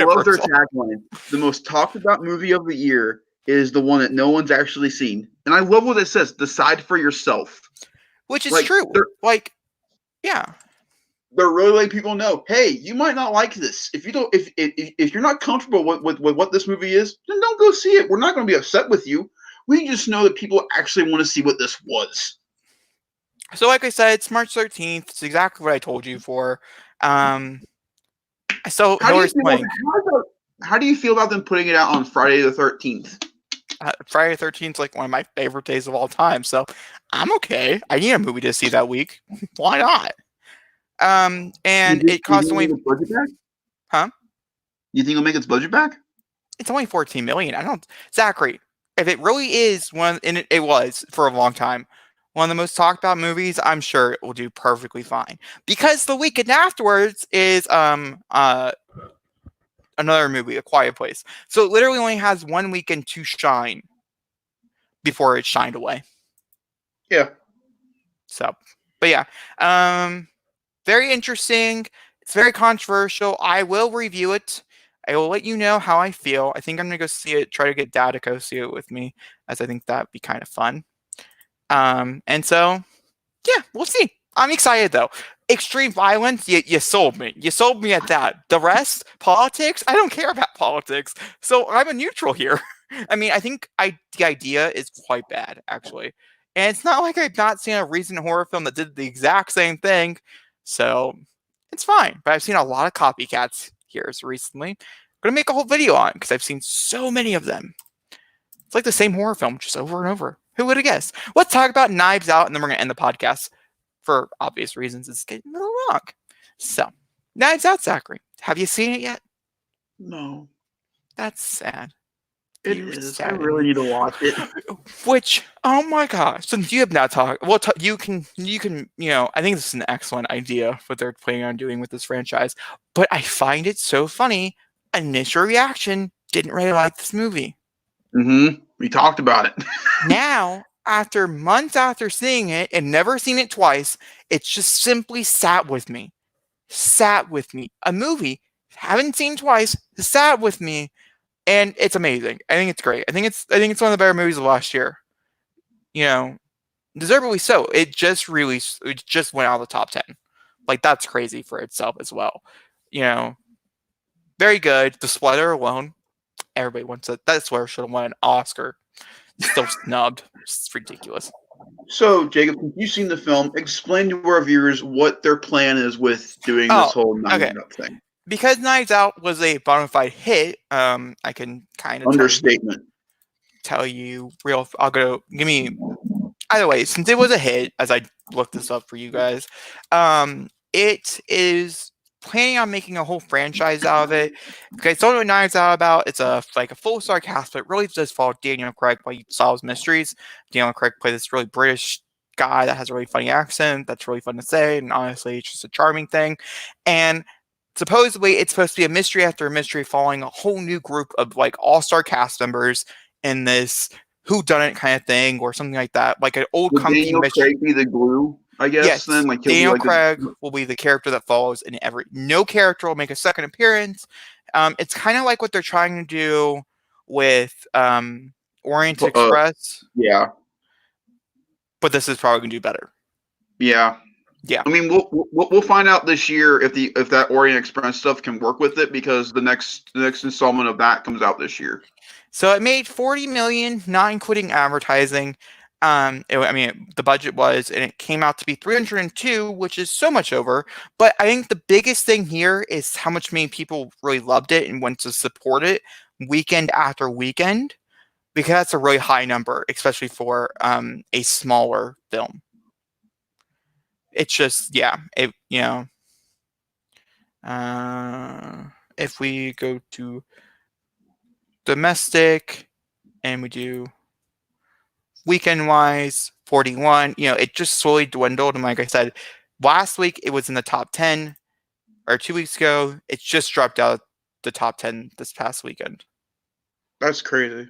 love their tagline. The most talked about movie of the year is the one that no one's actually seen. And I love what it says, decide for yourself. Which is true. Yeah. They're really letting people know, hey, you might not like this. If you don't, if you're not comfortable with what this movie is, then don't go see it. We're not going to be upset with you. We just know that people actually want to see what this was. So, like I said, it's March 13th. It's exactly what I told you for. So how do you feel about them putting it out on Friday the 13th? Friday the 13th is like one of my favorite days of all time. So I'm okay. I need a movie to see that week. Why not? And it costs only. Huh? You think it'll make its budget back? It's only $14 million. Zachary, if it really is one, and it was for a long time, one of the most talked about movies, I'm sure it will do perfectly fine. Because the weekend afterwards is another movie, A Quiet Place. So it literally only has 1 weekend to shine before it's shined away. Yeah. So, but yeah. Very interesting. It's very controversial. I will review it. I will let you know how I feel. I think I'm going to go see it, try to get Dad to go see it with me, as I think that'd be kind of fun. And so, yeah, we'll see. I'm excited, though. Extreme violence, you sold me. You sold me at that. The rest, politics, I don't care about politics. So I'm a neutral here. I mean, I think the idea is quite bad, actually. And it's not like I've not seen a recent horror film that did the exact same thing. So it's fine. But I've seen a lot of copycats here recently. I'm going to make a whole video on it because I've seen so many of them. It's like the same horror film just over and over. Who would have guessed? Let's talk about Knives Out, and then we're going to end the podcast. For obvious reasons, it's getting a little long. So, Knives Out, Zachary. Have you seen it yet? No. That's sad. It is. I really need to watch it. Which, oh my gosh, since you have not talked, well, you can, I think this is an excellent idea what they're planning on doing with this franchise. But I find it so funny. Initial reaction, didn't really like this movie. Mm-hmm. We talked about it. Now, after months after seeing it and never seen it twice, it's just simply sat with me. Sat with me. A movie haven't seen twice, sat with me, and it's amazing. I think it's great. I think it's one of the better movies of last year. Deservedly so. It just went out of the top 10. Like, that's crazy for itself as well. Very good. The splatter alone, everybody wants it. That swear should have won an Oscar. Still snubbed. It's ridiculous. So, Jacob, since you've seen the film, explain to our viewers what their plan is with doing this whole Knives Out thing. Because Knives Out was a bona fide hit, I can kind of understatement. Tell you real. I'll go. Give me. Either way, since it was a hit, as I looked this up for you guys, it is planning on making a whole franchise out of it. Okay, so what Knives Out about? It's a full-star cast, but it really does follow Daniel Craig while he solves mysteries. Daniel Craig plays this really British guy that has a really funny accent that's really fun to say, and honestly, it's just a charming thing. And supposedly, it's supposed to be a mystery after a mystery, following a whole new group of like all-star cast members in this whodunit kind of thing, or something like that, like an old Would comfy Daniel mystery. Craig be the glue? I guess Yes, then, like he'll be Daniel like the. Craig will be the character that follows in every. No character will make a second appearance. It's kind of like what they're trying to do with Orient Uh, Express, yeah, but this is probably going to do better. yeah. Yeah. I mean, we'll find out this year if that Orient Express stuff can work with it, because the next installment of that comes out this year. So it made 40 million, not including advertising. The budget was, and it came out to be 302, which is so much over. But I think the biggest thing here is how much many people really loved it and went to support it weekend after weekend, because that's a really high number, especially for a smaller film. It's just, yeah, if we go to domestic and we do weekend wise 41, it just slowly dwindled. And like I said, last week it was in the top 10, or 2 weeks ago it just dropped out the top 10 this past weekend. That's crazy.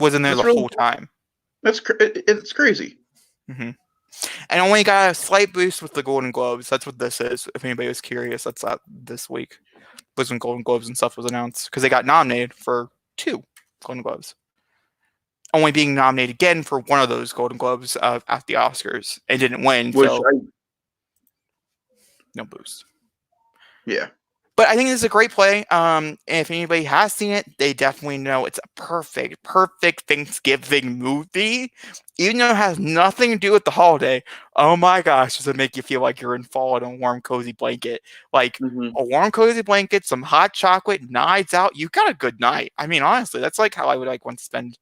Was in there That's the really whole time. it's crazy. Mm-hmm. And only got a slight boost with the Golden Globes. That's what this is. If anybody was curious, that's that this week was when Golden Globes and stuff was announced, because they got nominated for 2 Golden Globes. Only being nominated again for one of those Golden Globes at the Oscars, and didn't win, no boost. Yeah. But I think this is a great play. If anybody has seen it, they definitely know it's a perfect Thanksgiving movie. Even though it has nothing to do with the holiday, oh my gosh, does it make you feel like you're in fall in a warm, cozy blanket. Like, a warm, cozy blanket, some hot chocolate, Knives Out, you got a good night. I mean, honestly, that's like how I would want to spend,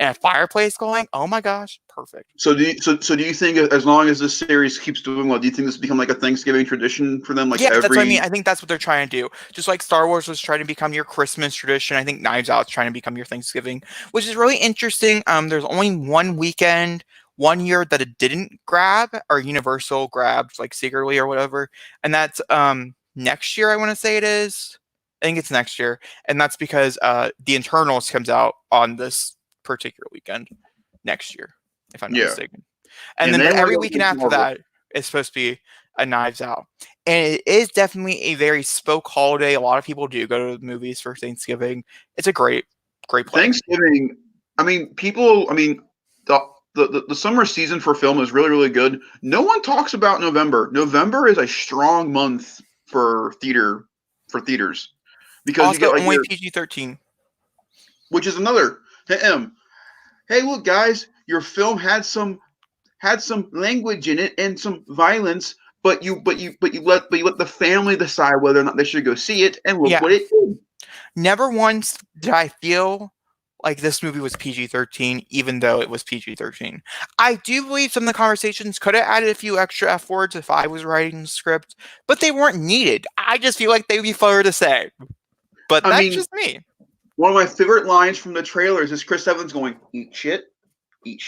and a fireplace going. Oh my gosh, perfect. So do you think, as long as this series keeps doing well, do you think this will become like a Thanksgiving tradition for them? Like, Yeah, that's what I every mean. I think that's what they're trying to do. Just like Star Wars was trying to become your Christmas tradition, I think Knives Out is trying to become your Thanksgiving, which is really interesting. There's only one weekend, one year that it didn't grab, or Universal grabbed like secretly or whatever, and that's next year. I want to say it is. I think it's next year, and that's because The Internals comes out on this particular weekend next year, if I'm not mistaken. And then every weekend after that is supposed to be a Knives Out. And it is definitely a very spoke holiday. A lot of people do go to the movies for Thanksgiving. It's a great play. Thanksgiving. I mean, the summer season for film is really, really good. No one talks about November. November is a strong month for theaters, because Also, you get like only PG-13. which is another. Hey, look, guys, your film had some language in it and some violence, but you let the family decide whether or not they should go see it, and look what it did. Never once did I feel like this movie was PG-13, even though it was PG-13. I do believe some of the conversations could have added a few extra F words if I was writing the script, but they weren't needed. I just feel like they would be funner to say. But that's just me. One of my favorite lines from the trailers is Chris Evans going, "Eat shit, you eat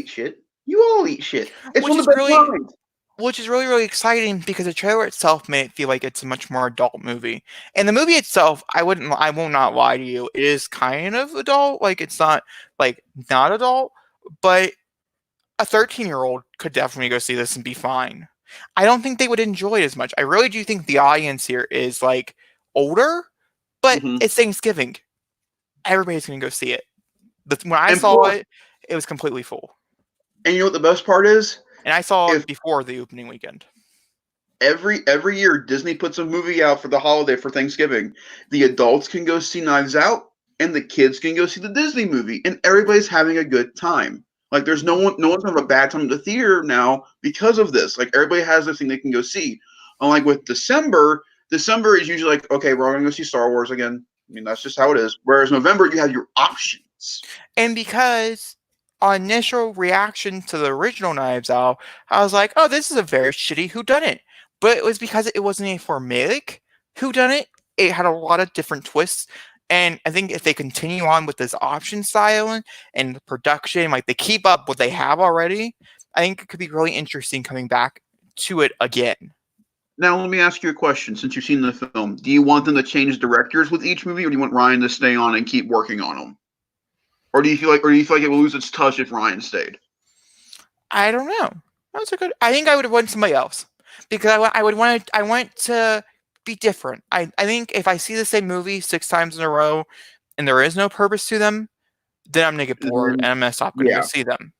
shit, you all eat shit." It's one of the best lines. Which is really, really exciting, because the trailer itself made it feel like it's a much more adult movie. And the movie itself, I will not lie to you, it is kind of adult. Like, it's not like not adult, but a 13-year-old could definitely go see this and be fine. I don't think they would enjoy it as much. I really do think the audience here is like older, but it's Thanksgiving. Everybody's going to go see it. When I saw it, it was completely full. And you know what the best part is? And I saw it before the opening weekend. Every year, Disney puts a movie out for the holiday for Thanksgiving. The adults can go see Knives Out, and the kids can go see the Disney movie, and everybody's having a good time. Like, there's no one's having a bad time at the theater now because of this. Like, everybody has this thing they can go see. Unlike with December is usually like, okay, we're all going to go see Star Wars again. I mean, that's just how it is. Whereas November, you have your options. And because our initial reaction to the original Knives Out, I was like, oh, this is a very shitty whodunit. But it was because it wasn't a formulaic whodunit. It had a lot of different twists. And I think if they continue on with this option style and the production, like they keep up what they have already, I think it could be really interesting coming back to it again. Now, let me ask you a question. Since you've seen the film, do you want them to change directors with each movie, or do you want Ryan to stay on and keep working on them? Or do you feel like it will lose its touch if Ryan stayed? I don't know. That's a good. I think I would want somebody else because I would want I want to be different. I think if I see the same movie 6 times in a row and there is no purpose to them, then I'm gonna get bored and I'm gonna stop going to go Yeah, see them.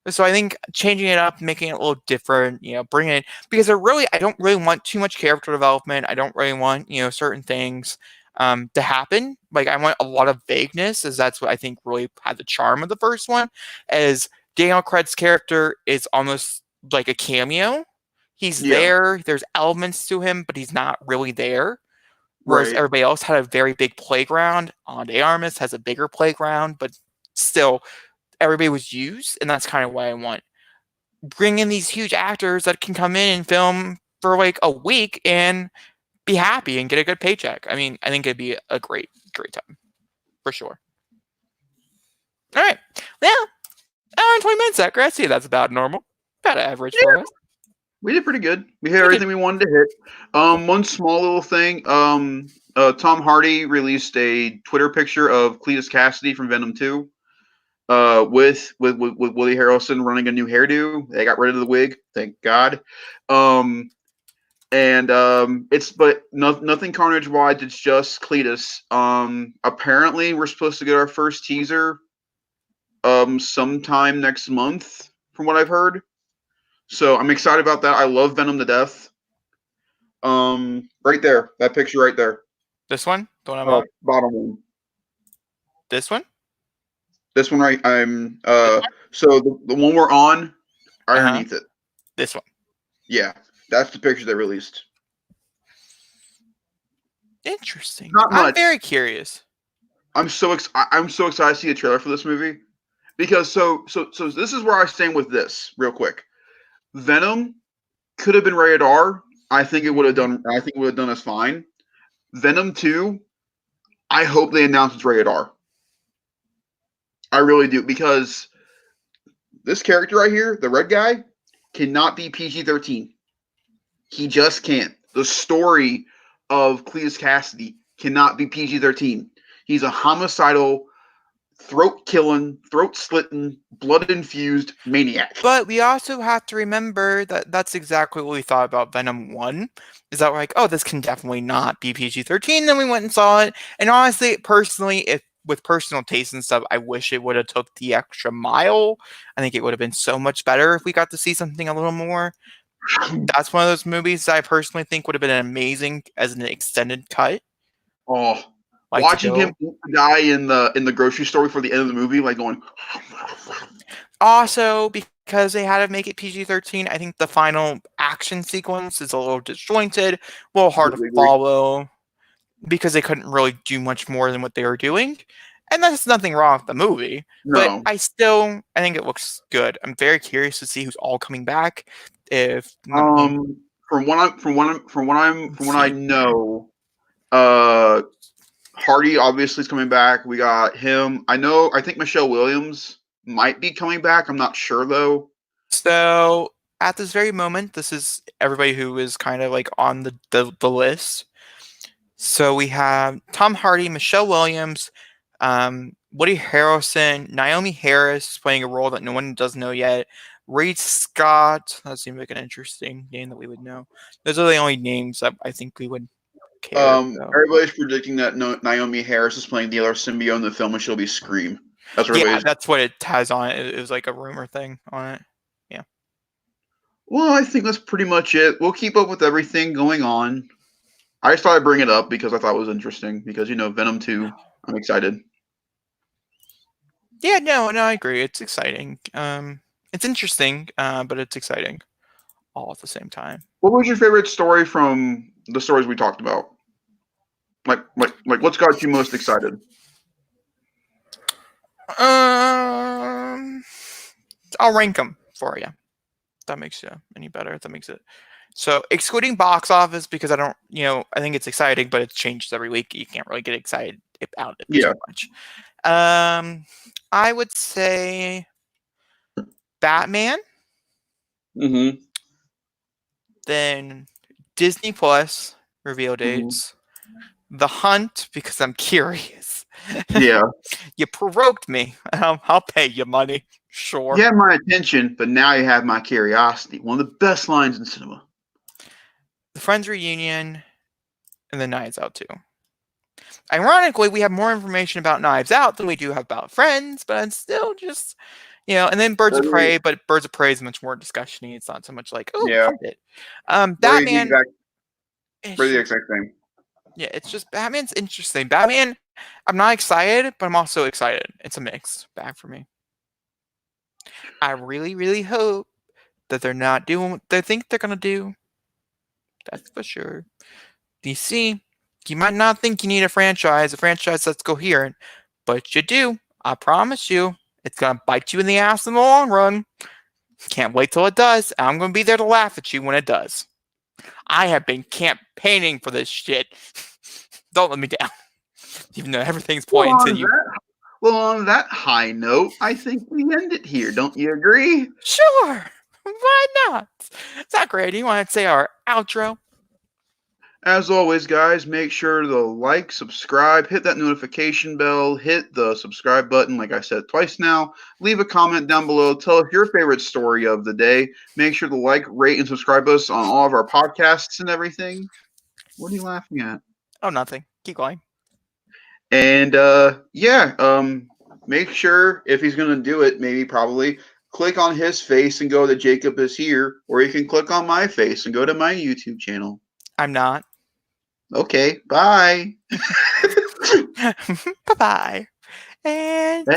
So I think changing it up, making it a little different, bringing it because I don't really want too much character development. I don't really want certain things to happen. Like I want a lot of vagueness, as that's what I think really had the charm of the first one. As Daniel Craig's character is almost like a cameo. He's yeah, there. There's elements to him, but he's not really there. Whereas right. everybody else had a very big playground. De Armas has a bigger playground, but still everybody was used, and that's kind of what I want. Bring in these huge actors that can come in and film for like a week and be happy and get a good paycheck. I mean, I think it'd be a great, great time for sure. All right, yeah, hour and 20 minutes, Zach. I see that's about normal, about average for Yeah, us. we did pretty good. We hit We did. everything we wanted to hit. One small little thing. Tom Hardy released a Twitter picture of Cletus Cassidy from Venom 2. With Woody Harrelson running a new hairdo. They got rid of the wig, thank God. It's but nothing Carnage wise. It's just Cletus. Apparently we're supposed to get our first teaser sometime next month, from what I've heard. So I'm excited about that. I love Venom to death. Right there, that picture right there. This one, the one I'm on. Bottom one. This one. This one right. I'm This one. so the one we're on, right Uh huh. underneath it. This one. Yeah, that's the picture they released. Interesting. Not I'm much. very curious. I'm so excited to see a trailer for this movie because so this is where I stand with this real quick. Venom could have been rated R. I think it would have done. I think it would have done us fine. Venom 2. I hope they announce it's rated R. I really do because this character right here, the red guy, cannot be PG-13. He just can't. The story of Cletus Cassidy cannot be PG-13. He's a homicidal, throat-killing, throat-slitting, blood-infused maniac. But we also have to remember that that's exactly what we thought about Venom 1. Is that we're like, oh, this can definitely not be PG-13. Then we went and saw it. And honestly, personally, if with personal taste and stuff, I wish it would have took the extra mile. I think it would have been so much better if we got to see something a little more. That's one of those movies that I personally think would have been amazing as an extended cut. Oh, Like to watching him go. eat the guy in the grocery store before the end of the movie, like going. Also, because they had to make it PG-13, I think the final action sequence is a little disjointed, a little hard to follow, because they couldn't really do much more than what they were doing. And that's nothing wrong with the movie, but No. I think it looks good. I'm very curious to see who's all coming back. If From what I see. know, Hardy obviously is coming back. We got him. I think Michelle Williams might be coming back. I'm not sure though. So at this very moment, this is everybody who is kind of like on the list. So we have Tom Hardy, Michelle Williams, Woody Harrelson, Naomi Harris playing a role that no one does know yet. Reed Scott. That seems like an interesting name that we would know. Those are the only names that I think we would care about. Everybody's predicting that Naomi Harris is playing the other symbiote in the film, and she'll be Scream. That's what Yeah, everybody's. that's what it has on it. It was like a rumor thing on it. Yeah. Well, I think that's pretty much it. We'll keep up with everything going on. I just thought I'd bring it up because I thought it was interesting because Venom 2. I'm excited. Yeah, no, I agree. It's exciting. It's interesting, but it's exciting all at the same time. What was your favorite story from the stories we talked about? Like what's got you most excited? Um, I'll rank them for you. If that makes you any better. If that makes it. So excluding box office because I don't, I think it's exciting, but it changes every week. You can't really get excited out it Yeah. too much. I would say Batman, Mm-hmm. then Disney Plus reveal Mm-hmm. dates, The Hunt because I'm curious. Yeah. You provoked me. I'll pay you money. Sure. You had my attention, but now you have my curiosity. One of the best lines in cinema. The Friends reunion, and then Knives Out 2. Ironically, we have more information about Knives Out than we do have about Friends, but it's still just, and then Birds of Prey, but Birds of Prey is much more discussion-y. It's not so much like, oh, Yeah. hunt it. Batman, We're the exact same. yeah, it's just Batman's interesting. Batman, I'm not excited, but I'm also excited. It's a mixed bag for me. I really, really hope that they're not doing what they think they're going to do. That's for sure. DC, you might not think you need a franchise that's coherent, but you do. I promise you, it's going to bite you in the ass in the long run. Can't wait till it does. I'm going to be there to laugh at you when it does. I have been campaigning for this shit. Don't let me down. Even though everything's pointing to you. Well, on that high note, I think we end it here. Don't you agree? Sure. Why not? Zachary, do you want to say our outro? As always, guys, make sure to like, subscribe, hit that notification bell, hit the subscribe button, like I said twice now. Leave a comment down below. Tell us your favorite story of the day. Make sure to like, rate, and subscribe us on all of our podcasts and everything. What are you laughing at? Oh, nothing. Keep going. And make sure if he's gonna do it, probably click on his face and go to Jacob is here, or you can click on my face and go to my YouTube channel. I'm not. Okay, bye. Bye-bye. And